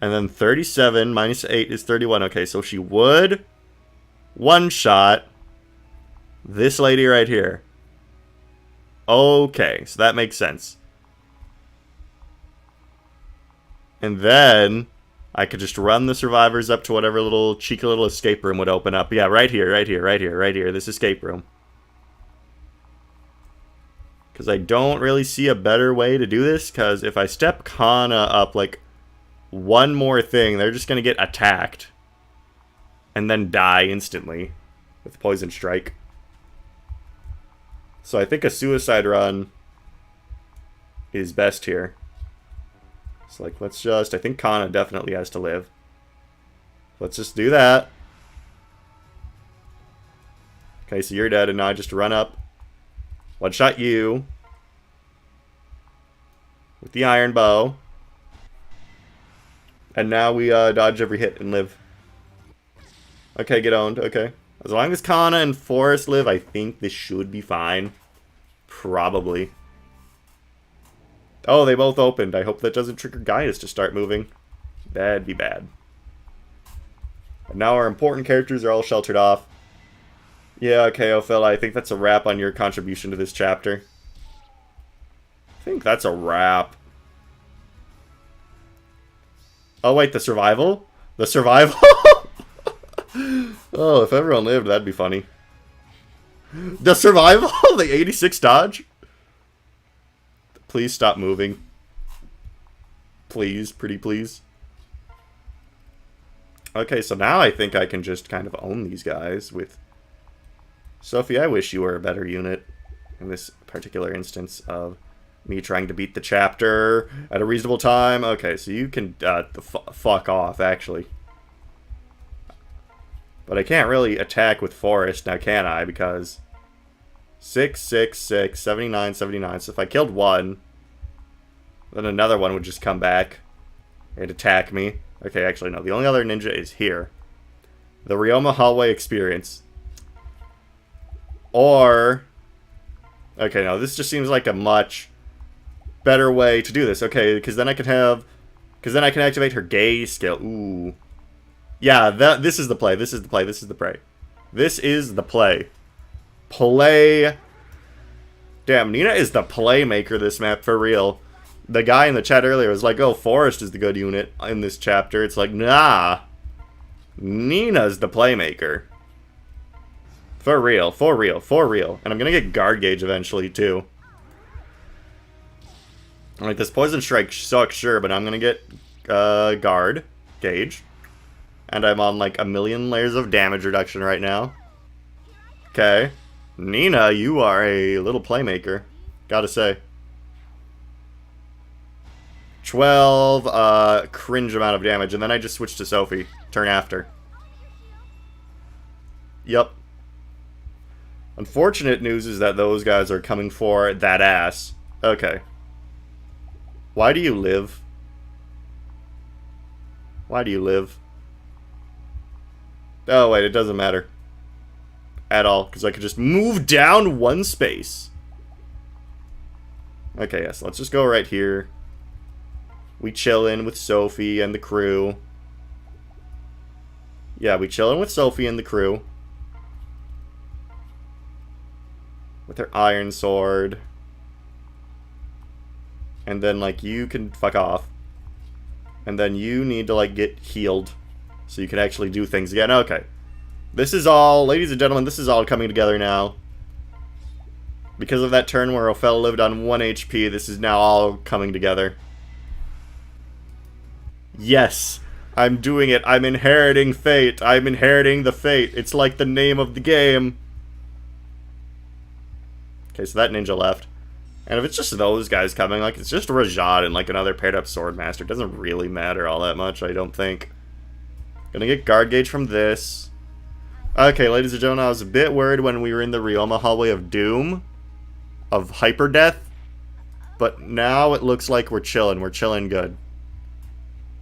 And then 37 minus 8 is 31. Okay, so she would one-shot this lady right here. Okay, so that makes sense. And then I could just run the survivors up to whatever little cheeky little escape room would open up. Yeah, right here. This escape room. Because I don't really see a better way to do this. Because if I step Kana up like one more thing, they're just going to get attacked. And then die instantly with Poison Strike. So I think a suicide run is best here. So like, let's just... I think Kana definitely has to live. Let's just do that. Okay, so you're dead, and now I just run up. One-shot you. With the iron bow. And now we dodge every hit and live. Okay, get owned. Okay. As long as Kana and Forrest live, I think this should be fine. Probably. Oh, they both opened. I hope that doesn't trigger Gaius to start moving. That'd be bad. And now our important characters are all sheltered off. Yeah, okay, Ophelia, I think that's a wrap on your contribution to this chapter. I think that's a wrap. Oh, wait, the survival? The survival? Oh, if everyone lived, that'd be funny. The survival? The 86 dodge? Please stop moving. Please, pretty please. Okay, so now I think I can just kind of own these guys with... Sophie, I wish you were a better unit in this particular instance of me trying to beat the chapter at a reasonable time. Okay, so you can fuck off, actually. But I can't really attack with Forest now, can I? Because 6, 6, 6, 79, 79. So if I killed one, then another one would just come back and attack me. Okay, actually, no. The only other ninja is here. The Ryoma Hallway Experience. Or... Okay, no. This just seems like a much better way to do this. Okay, because then I can have... Because then I can activate her gaze skill. Ooh. Yeah, this is the play. This is the play. This is the play. This is the play. Play. Damn, Nina is the playmaker this map, for real. The guy in the chat earlier was like, oh, Forrest is the good unit in this chapter. It's like, nah. Nina's the playmaker. For real, for real, for real. And I'm gonna get Guard Gauge eventually, too. Like, this Poison Strike sucks, sure, but I'm gonna get Guard Gauge. And I'm on like a million layers of damage reduction right now. Okay. Nina, you are a little playmaker. Gotta say. 12, cringe amount of damage. And then I just switched to Sophie. Turn after. Yep. Unfortunate news is that those guys are coming for that ass. Okay. Why do you live? Why do you live? Oh, wait, it doesn't matter. At all, because I could just move down one space. Okay, yes, let's just go right here. We chillin' with Sophie and the crew. Yeah, we chillin' with Sophie and the crew. With her iron sword. And then, like, you can fuck off. And then you need to, like, get healed. So you can actually do things again. Okay. This is all, ladies and gentlemen, this is all coming together now. Because of that turn where Ophello lived on 1 HP, this is now all coming together. Yes, I'm doing it. I'm inheriting fate. I'm inheriting the fate. It's like the name of the game. Okay, so that ninja left. And if it's just those guys coming, like, it's just Rajat and, like, another paired-up Swordmaster. It doesn't really matter all that much, I don't think. Gonna get guard gauge from this. Okay, ladies and gentlemen, I was a bit worried when we were in the Ryoma hallway of Doom. Of Hyper Death. But now it looks like we're chilling. We're chilling good.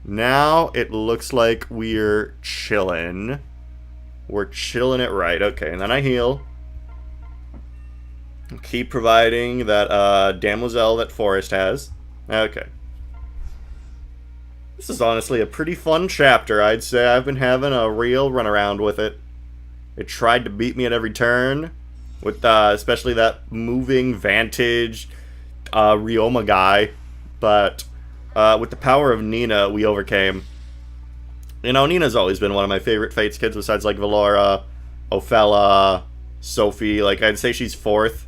Now it looks like we're chilling. We're chilling it right. Okay, and then I heal. Keep providing that Damoiselle that Forrest has. Okay. This is honestly a pretty fun chapter, I'd say. I've been having a real runaround with it. It tried to beat me at every turn. With especially that moving Vantage Ryoma guy. But with the power of Nina, we overcame. You know, Nina's always been one of my favorite Fates kids besides, like, Valora, Ophello, Sophie. Like, I'd say she's fourth.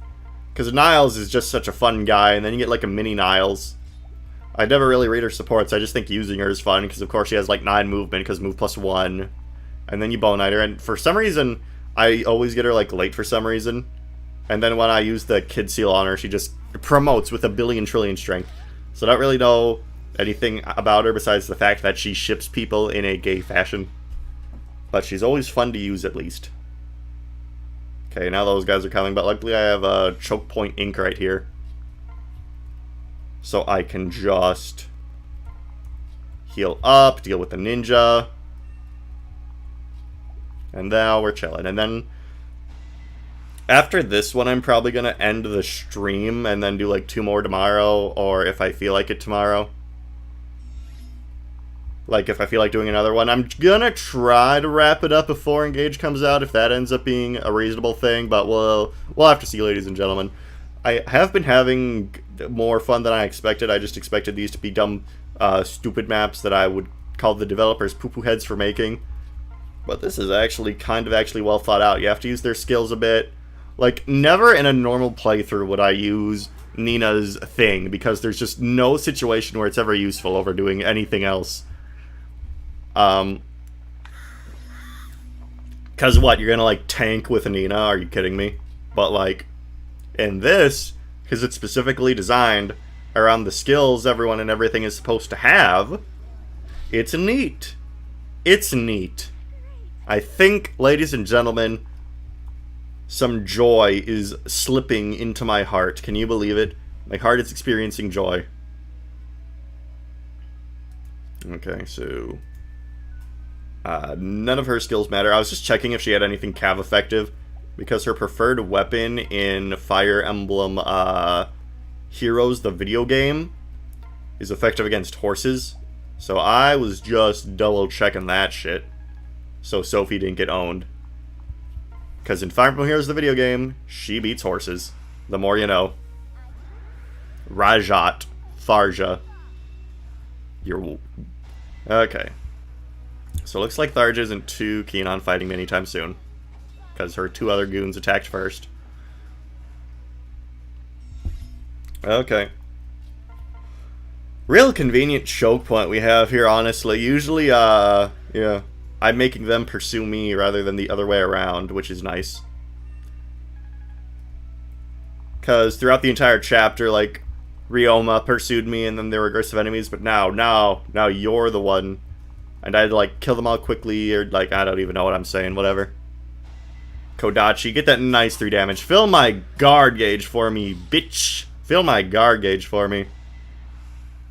Because Niles is just such a fun guy, and then you get, like, a mini Niles. I never really read her supports, I just think using her is fun, because of course she has, like, 9 movement, because move +1. And then you Bone Knight her, and for some reason, I always get her, like, late for some reason. And then when I use the Kid Seal on her, she just promotes with a billion trillion strength. So I don't really know anything about her besides the fact that she ships people in a gay fashion. But she's always fun to use, at least. Okay, now those guys are coming, but luckily I have a choke point ink right here. So I can just heal up, deal with the ninja. And now we're chilling. And then after this one, I'm probably going to end the stream and then do like 2 more tomorrow, or if I feel like it tomorrow. Like, if I feel like doing another one, I'm gonna try to wrap it up before Engage comes out, if that ends up being a reasonable thing, but we'll have to see, ladies and gentlemen. I have been having more fun than I expected. I just expected these to be dumb, stupid maps that I would call the developers poo-poo heads for making. But this is actually kind of well thought out. You have to use their skills a bit. Like, never in a normal playthrough would I use Nina's thing, because there's just no situation where it's ever useful over doing anything else. Cause what, you're gonna like tank with Nina? Are you kidding me? But like, in this, because it's specifically designed around the skills everyone and everything is supposed to have, it's neat. It's neat. I think, ladies and gentlemen, some joy is slipping into my heart. Can you believe it? My heart is experiencing joy. Okay, so none of her skills matter. I was just checking if she had anything cav effective, because her preferred weapon in Fire Emblem Heroes, the video game, is effective against horses. So I was just double checking that shit, so Sophie didn't get owned. Because in Fire Emblem Heroes, the video game, she beats horses. The more you know. Rajat. Tharja. You're... Okay. So it looks like Tharja isn't too keen on fighting me anytime soon, because her 2 other goons attacked first. Okay. Real convenient choke point we have here, honestly. Usually, yeah. I'm making them pursue me rather than the other way around, which is nice. Because throughout the entire chapter, like, Ryoma pursued me and then there were aggressive enemies, but now you're the one. And I had to, like, kill them all quickly, or, like, I don't even know what I'm saying, whatever. Kodachi, get that nice 3 damage. Fill my guard gauge for me, bitch. Fill my guard gauge for me.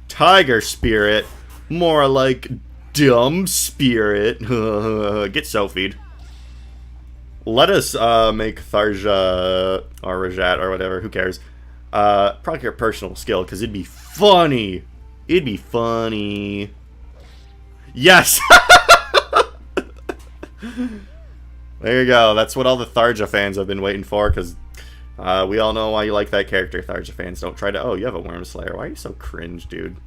Tiger Spirit. More like dumb spirit. Get Sophied. Let us make Tharja or Rajat or whatever, who cares. Probably your personal skill, because it'd be funny. It'd be funny. Yes! There you go. That's what all the Tharja fans have been waiting for, because we all know why you like that character, Tharja fans. Don't try to... Oh, you have a Worm Slayer. Why are you so cringe, dude?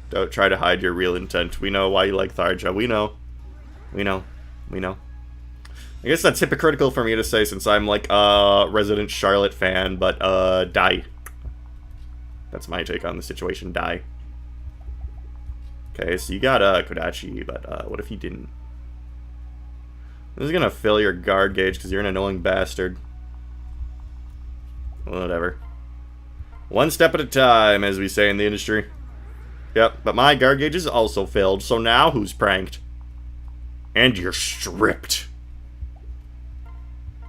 Don't try to hide your real intent. We know why you like Tharja. We know. We know. We know. I guess that's hypocritical for me to say since I'm like a resident Charlotte fan, but die. That's my take on the situation, die. Okay, so you got Kodachi, but what if you didn't? This is gonna fill your guard gauge because you're an annoying bastard. Whatever. One step at a time, as we say in the industry. Yep, but my guard gauge is also filled, so now who's pranked? And you're stripped.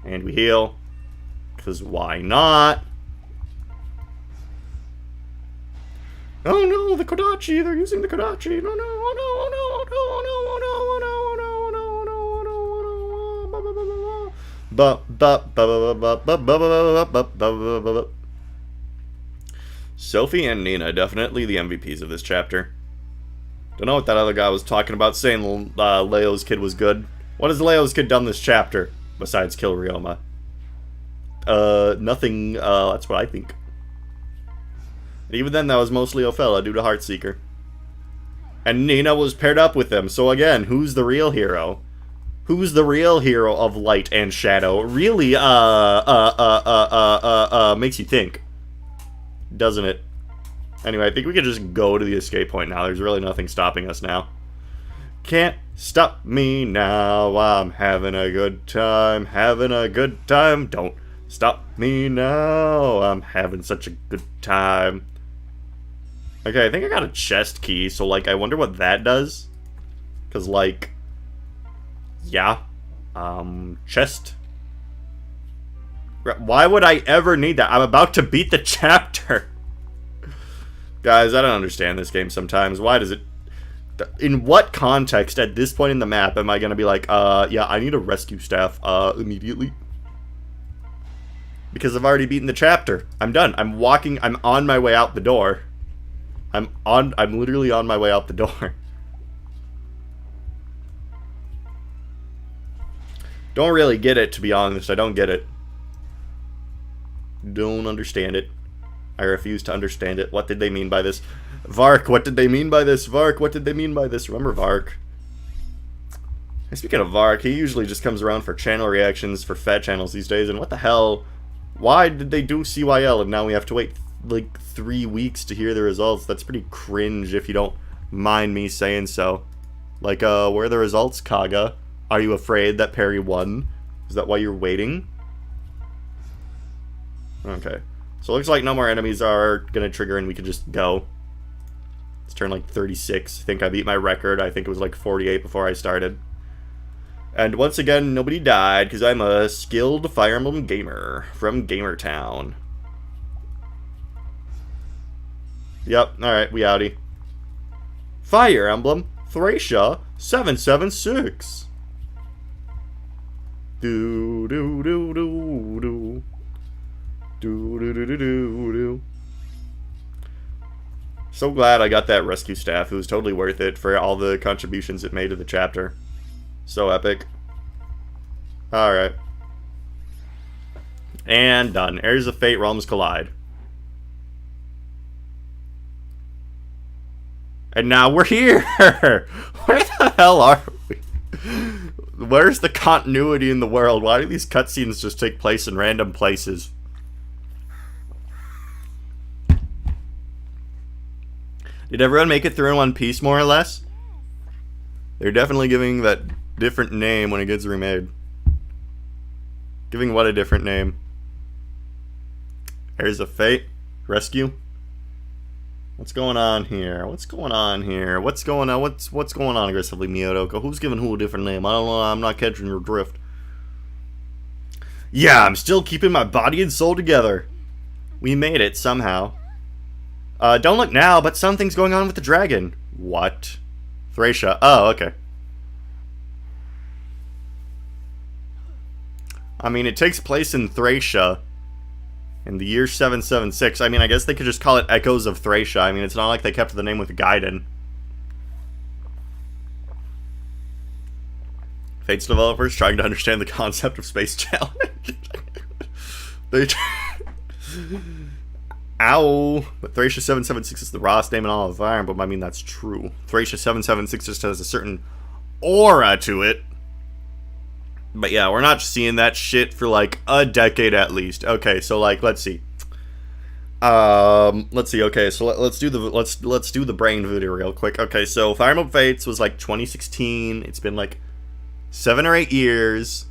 And we heal. Because why not? Oh no, the Kodachi! They're using the Kodachi! No, no, oh no, oh no, oh no, oh no, oh no, oh no, oh no, oh no, oh no, oh no, Sophie and Nina, definitely the MVPs of this chapter. Don't know what that other guy was talking about, saying Leo's kid was good. What has Leo's kid done this chapter? Besides kill Ryoma. Nothing, that's what I think. And even then, that was mostly Ophelia due to Heartseeker. And Nina was paired up with them, so again, who's the real hero? Who's the real hero of Light and Shadow? Really, makes you think. Doesn't it? Anyway, I think we can just go to the escape point now. There's really nothing stopping us now. Can't stop me now, I'm having a good time, having a good time. Don't stop me now, I'm having such a good time. Okay, I think I got a chest key, so, like, I wonder what that does. Because, like, yeah, chest. Why would I ever need that? I'm about to beat the chapter. Guys, I don't understand this game sometimes. Why does it... In what context at this point in the map am I going to be like, yeah, I need a rescue staff, immediately? Because I've already beaten the chapter. I'm done. I'm on my way out the door. I'm literally on my way out the door. Don't really get it, to be honest. I don't get it. Don't understand it. I refuse to understand it. What did they mean by this? Vark, what did they mean by this? Vark, what did they mean by this? Remember Vark? And speaking of Vark, he usually just comes around for channel reactions for fat channels these days, and what the hell? Why did they do CYL and now we have to wait, like, 3 weeks to hear the results? That's pretty cringe if you don't mind me saying so. Like, where are the results, Kaga? Are you afraid that Perry won? Is that why you're waiting? Okay. So it looks like no more enemies are gonna trigger and we can just go. It's turned like 36. I think I beat my record. I think it was like 48 before I started. And once again, nobody died because I'm a skilled Fire Emblem gamer from Gamertown. Yep, alright, we outie. Fire Emblem Thracia 776. Do do do do do. Do do do do do do. So glad I got that rescue staff. It was totally worth it for all the contributions it made to the chapter. So epic. Alright. And done. Heirs of Fate realms collide. And now we're here! Where the hell are we? Where's the continuity in the world? Why do these cutscenes just take place in random places? Did everyone make it through in one piece, more or less? They're definitely giving that different name when it gets remade. Giving what a different name? Heirs of Fate? Rescue? What's going on here? What's going on here? What's going on? What's going on aggressively, Miyotoko? Who's giving who a different name? I don't know. I'm not catching your drift. Yeah, I'm still keeping my body and soul together. We made it somehow. Don't look now, but something's going on with the dragon. What? Thracia. Oh, okay. I mean, it takes place in Thracia in the year 776. I mean, I guess they could just call it Echoes of Thracia. I mean, it's not like they kept the name with Gaiden. Fates developers trying to understand the concept of space challenge. They Ow! But Thracia 776 is the rawest name in all of Fire Emblem. I mean, that's true. Thracia 776 just has a certain aura to it. But yeah, we're not seeing that shit for like a decade at least. Okay, so like, let's see. Let's see. Okay, so let's do the brain voodoo real quick. Okay, so Fire Emblem Fates was like 2016. It's been like 7 or 8 years.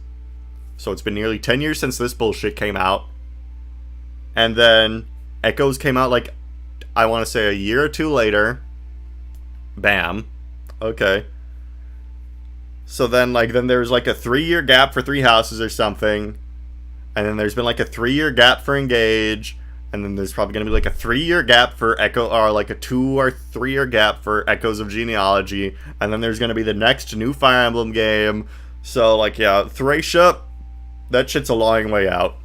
So it's been nearly 10 years since this bullshit came out. And then Echoes came out like, I want to say a year or two later. Bam. Okay. So then there's like a 3-year gap for Three Houses or something. And then there's been like a 3-year gap for Engage. And then there's probably going to be like a 3-year gap for Echo, or like a 2 or 3-year gap for Echoes of Genealogy. And then there's going to be the next new Fire Emblem game. So like, yeah, Thracia, that shit's a long way out.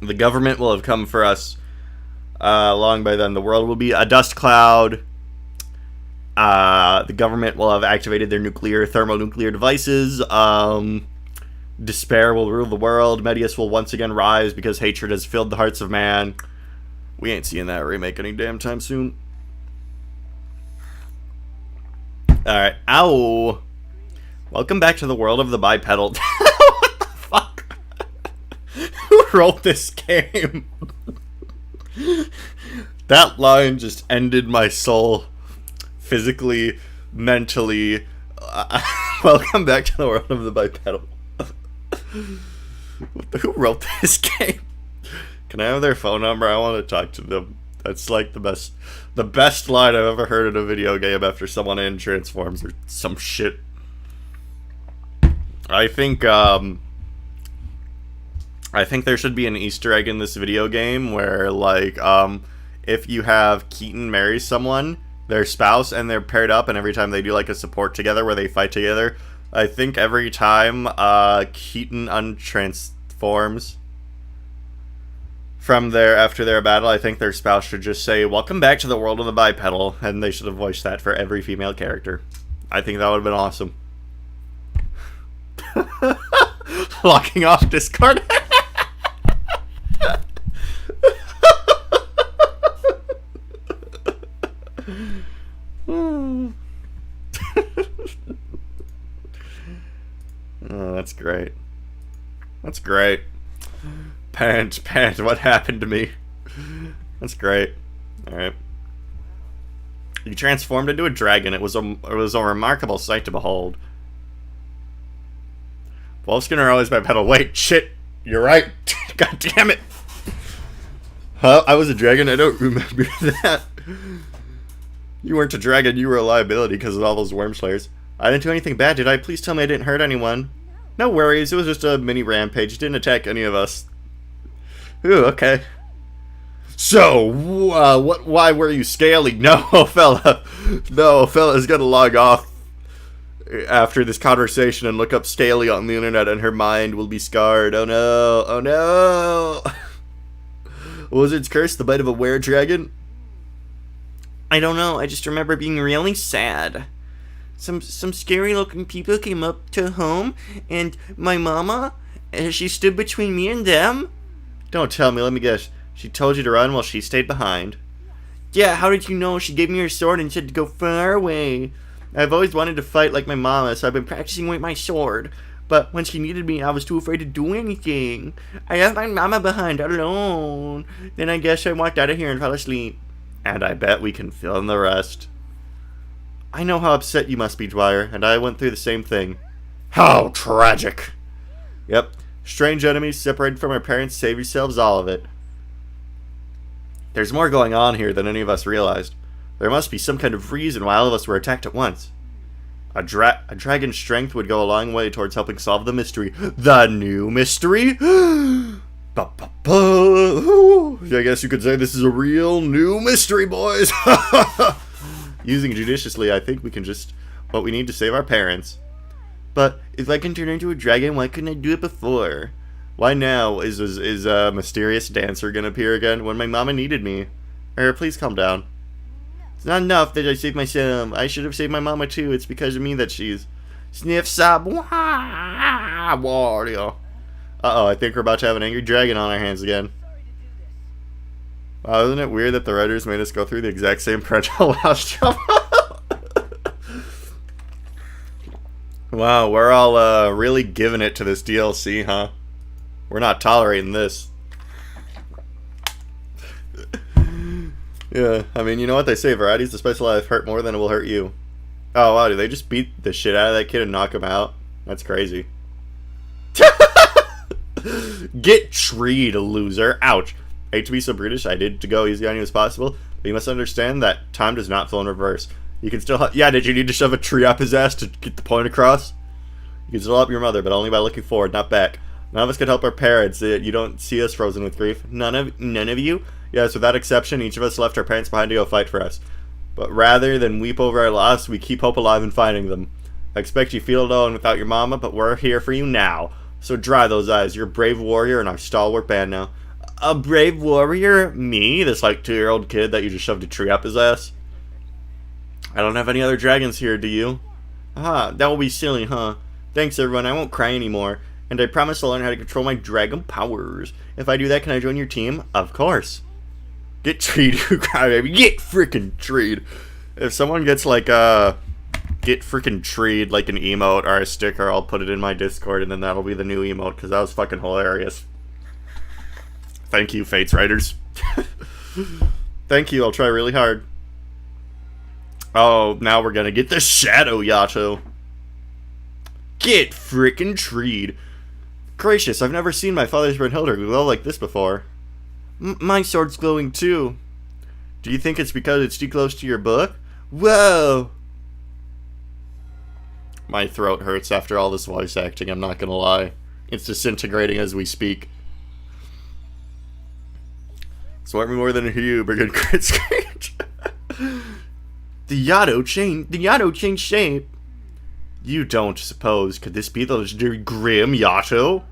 The government will have come for us long by then. The world will be a dust cloud. The government will have activated their thermonuclear devices. Despair will rule the world. Medius will once again rise because hatred has filled the hearts of man. We ain't seeing that remake any damn time soon. Alright. Ow. Welcome back to the world of the bipedal. What the fuck? Who wrote this game? That line just ended my soul. Physically, mentally. Welcome back to the world of the bipedal. Who wrote this game? Can I have their phone number? I want to talk to them. That's like the best line I've ever heard in a video game after someone in transforms or some shit. I think there should be an Easter egg in this video game where like if you have Keaton marry someone, their spouse, and they're paired up, and every time they do like a support together where they fight together, I think every time Keaton untransforms from after their battle, I think their spouse should just say, "Welcome back to the world of the bipedal," and they should have voiced that for every female character. I think that would have been awesome. Locking off Discord. Oh, that's great. That's great. Pant, what happened to me? That's great. Alright. You transformed into a dragon. It was a remarkable sight to behold. Wolfskin always bipedal. Wait, shit. You're right. God damn it. Huh? I was a dragon? I don't remember that. You weren't a dragon, you were a liability because of all those worm slayers. I didn't do anything bad, did I? Please tell me I didn't hurt anyone. No worries, it was just a mini rampage. It didn't attack any of us. Ooh, okay. So, why were you scaly? No, fella. No, fella's gonna log off after this conversation and look up Scaly on the internet and her mind will be scarred. Oh no, oh no. Wizard's Curse, the bite of a were-dragon? I don't know, I just remember being really sad. Some scary looking people came up to home, and my mama, she stood between me and them. Don't tell me, let me guess. She told you to run while she stayed behind. Yeah, how did you know? She gave me her sword and said to go far away. I've always wanted to fight like my mama, so I've been practicing with my sword. But when she needed me, I was too afraid to do anything. I left my mama behind alone. Then I guess I walked out of here and fell asleep. And I bet we can fill in the rest. I know how upset you must be, Dwyer, and I went through the same thing. How tragic! Yep. Strange enemies separated from our parents, save yourselves, all of it. There's more going on here than any of us realized. There must be some kind of reason why all of us were attacked at once. A dragon's strength would go a long way towards helping solve the mystery. The new mystery? I guess you could say this is a real new mystery, boys. Using it judiciously, I think we can just... what we need to save our parents. But if I can turn into a dragon, why couldn't I do it before? Why now is a mysterious dancer gonna appear again when my mama needed me? Please calm down. It's not enough that I saved myself. I should have saved my mama too. It's because of me that she's... Sniff, sob, warrior. Uh-oh, I think we're about to have an angry dragon on our hands again. Wow, isn't it weird that the writers made us go through the exact same parental last job? Wow, we're all really giving it to this DLC, huh? We're not tolerating this. Yeah, I mean, you know what they say, variety's the spice of life, hurt more than it will hurt you. Oh, wow, did they just beat the shit out of that kid and knock him out? That's crazy. Get treed, loser. Ouch. Hate to be so brutish, I did to go easy on you as possible, but you must understand that time does not flow in reverse. You can still yeah, did you need to shove a tree up his ass to get the point across? You can still help your mother, but only by looking forward, not back. None of us can help our parents. You don't see us frozen with grief. None of you? Yes, without exception, each of us left our parents behind to go fight for us. But rather than weep over our loss, we keep hope alive in finding them. I expect you feel alone without your mama, but we're here for you now. So dry those eyes. You're a brave warrior and our stalwart band now. A brave warrior? Me? This like 2-year-old kid that you just shoved a tree up his ass? I don't have any other dragons here, do you? Ah, that will be silly, huh? Thanks everyone, I won't cry anymore. And I promise I'll learn how to control my dragon powers. If I do that, can I join your team? Of course. Get treed, you cry baby. Get freaking treed. If someone gets like get freaking treed like an emote or a sticker, I'll put it in my Discord and then that'll be the new emote because that was fucking hilarious. Thank you, Fates writers. Thank you, I'll try really hard. Oh, now we're gonna get the Shadow Yato. Get frickin' treed. Gracious, I've never seen my father's Brunhilde glow like this before. My sword's glowing too. Do you think it's because it's too close to your book? Whoa! My throat hurts after all this voice acting, I'm not gonna lie. It's disintegrating as we speak. Smart me more than you, Brigand Crit Screech. The Yato changed shape. You don't suppose. Could this be the legendary Grim Yato?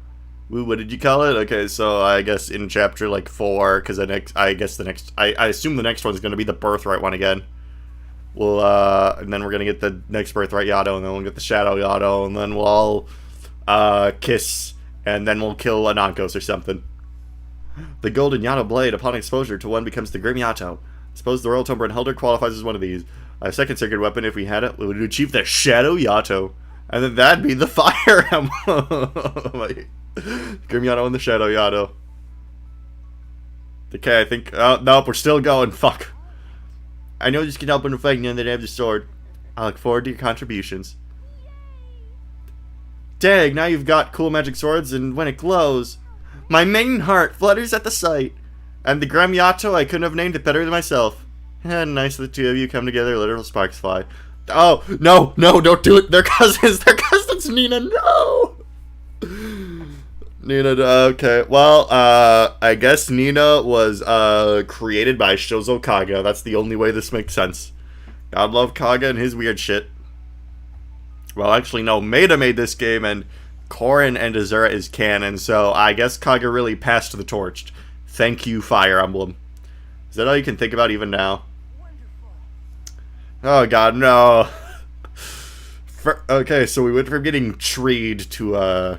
What did you call it? Okay, so I guess in chapter like 4, because I assume the next one's gonna be the Birthright one again. We'll and then we're gonna get the next Birthright Yato, and then we'll get the Shadow Yato, and then we'll all kiss, and then we'll kill Anankos or something. The Golden Yato Blade, upon exposure to one, becomes the Grim Yato. Suppose the Royal Tomb Brunhilde qualifies as one of these. A second sacred weapon, if we had it, would achieve the Shadow Yato. And then that'd be the Fire Emblem. Grim Yato and the Shadow Yato. Okay, I think... nope, we're still going. Fuck. I know this can help in a fight now that I have the sword. I look forward to your contributions. Dang, now you've got cool magic swords, and when it glows... My maiden heart flutters at the sight. And the Grim Yato, I couldn't have named it better than myself. Nice that the two of you come together, literal sparks fly. Oh, no, don't do it. They're cousins, Nina, no! Nina, okay. Well, I guess Nina was, created by Shozo Kaga. That's the only way this makes sense. God love Kaga and his weird shit. Well, actually, no, Maida made this game, and Corrin and Azura is canon, so I guess Kaga really passed the torch. Thank you, Fire Emblem. Is that all you can think about even now? Oh god, no. Okay, so we went from getting treed to,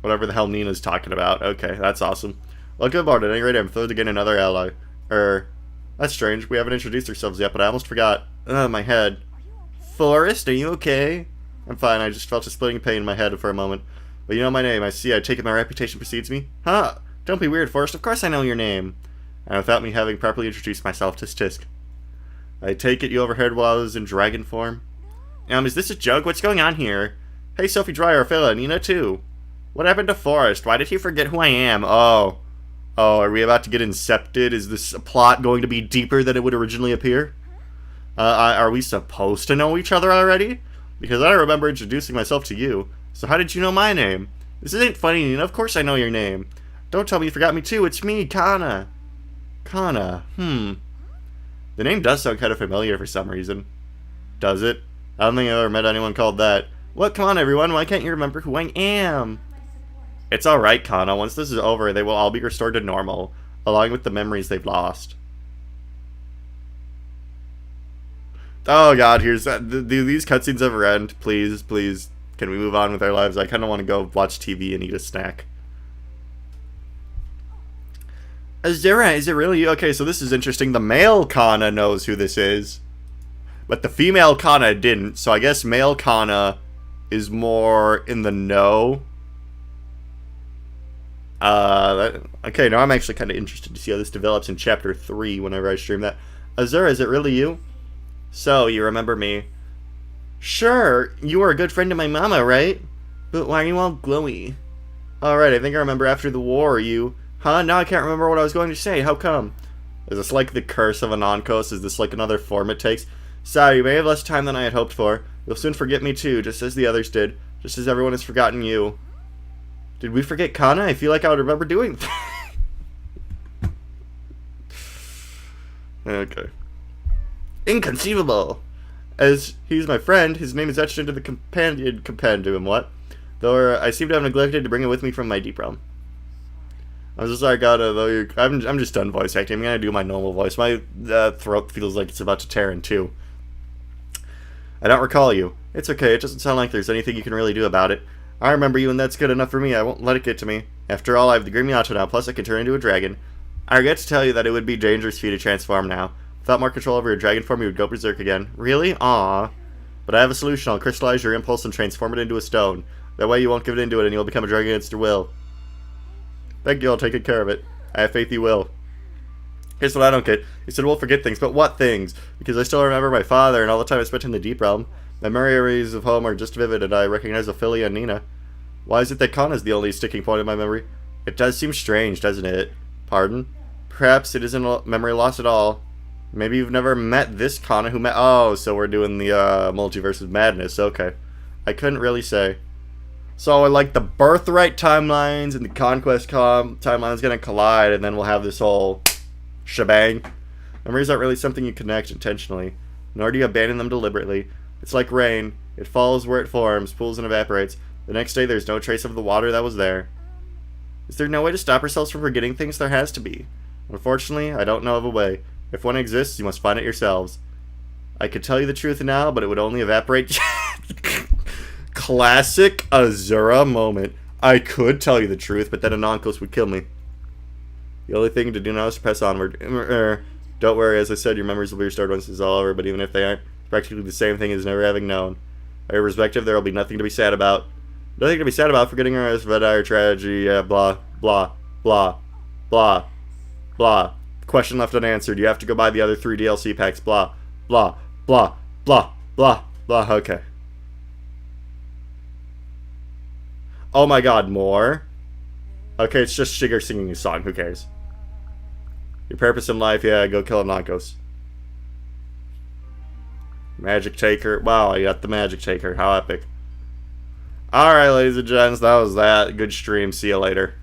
whatever the hell Nina's talking about. Okay, that's awesome. Well, good morning. At any rate, I'm thrilled to get another ally. That's strange. We haven't introduced ourselves yet, but I almost forgot. My head. Forrest, are you okay? I'm fine. I just felt a splitting pain in my head for a moment. But you know my name. I see. I take it my reputation precedes me. Huh? Don't be weird, Forrest. Of course I know your name. And without me having properly introduced myself, tisk tisk. I take it you overheard while I was in dragon form? Is this a joke? What's going on here? Hey, Sophie Dreyer, Phila, Nina too. What happened to Forrest? Why did he forget who I am? Oh. Oh, are we about to get incepted? Is this plot going to be deeper than it would originally appear? Are we supposed to know each other already? Because I remember introducing myself to you. So how did you know my name? This isn't funny, Nina. Of course I know your name. Don't tell me you forgot me too. It's me, Kana. Kana. The name does sound kind of familiar for some reason. Does it? I don't think I've ever met anyone called that. What? Come on, everyone. Why can't you remember who I am? It's alright, Kana. Once this is over, they will all be restored to normal, along with the memories they've lost. Oh god, here's that. Do these cutscenes ever end? Please, please. Can we move on with our lives? I kind of want to go watch TV and eat a snack. Azura, is it really you? Okay, so this is interesting. The male Kana knows who this is, but the female Kana didn't, so I guess male Kana is more in the know. Okay, now I'm actually kind of interested to see how this develops in Chapter 3 whenever I stream that. Azura, is it really you? So, you remember me? Sure, you were a good friend to my mama, right? But why are you all glowy? Alright, I think I remember after the war, you... Huh? Now I can't remember what I was going to say. How come? Is this like the curse of Anonkos? Is this like another form it takes? Sorry, you may have less time than I had hoped for. You'll soon forget me too, just as the others did. Just as everyone has forgotten you. Did we forget Kana? I feel like I would remember doing Okay. Inconceivable! As he's my friend, his name is etched into the compendium, what? Though I seem to have neglected to bring it with me from my deep realm. I'm so sorry, God, I'm just done voice acting. I'm gonna do my normal voice. My throat feels like it's about to tear in two. I don't recall you. It's okay, it doesn't sound like there's anything you can really do about it. I remember you, and that's good enough for me. I won't let it get to me. After all, I have the Green Miato now, plus I can turn into a dragon. I regret to tell you that it would be dangerous for you to transform now. Without more control over your dragon form, you would go berserk again. Really? Aww. But I have a solution. I'll crystallize your impulse and transform it into a stone. That way you won't give it into it, and you'll become a dragon against your will. Thank you, I'll take good care of it. I have faith you will. Here's what I don't get. You said we'll forget things, but what things? Because I still remember my father and all the time I spent in the Deep Realm. My memories of home are just vivid, and I recognize Ophelia and Nina. Why is it that Kana is the only sticking point in my memory? It does seem strange, doesn't it? Pardon? Perhaps it isn't memory loss at all. Maybe you've never met this Kana who met... Oh, so we're doing the Multiverse of Madness. Okay. I couldn't really say. So, like, the Birthright timelines and the Conquest timelines gonna collide, and then we'll have this whole shebang. Memories aren't really something you connect intentionally, nor do you abandon them deliberately. It's like rain. It falls where it forms, pools and evaporates. The next day, there's no trace of the water that was there. Is there no way to stop ourselves from forgetting things? There has to be. Unfortunately, I don't know of a way. If one exists, you must find it yourselves. I could tell you the truth now, but it would only evaporate... Classic Azura moment. I could tell you the truth, but then Anonkos would kill me. The only thing to do now is to press onward. Don't worry, as I said, your memories will be restored once it's all over, but even if they aren't, it's practically the same thing as never having known. Irrespective, there will be nothing to be sad about. Nothing to be sad about forgetting our Svedire tragedy, blah, blah, blah, blah, blah. Question left unanswered. You have to go buy the other 3 DLC packs, blah, blah, blah, blah, blah, blah, okay. Oh my god, more? Okay, it's just Shiger singing a song, who cares? Your purpose in life, yeah, go kill Anonkos. Magic Taker. Wow, I got the Magic Taker. How epic. Alright, ladies and gents, that was that. Good stream. See you later.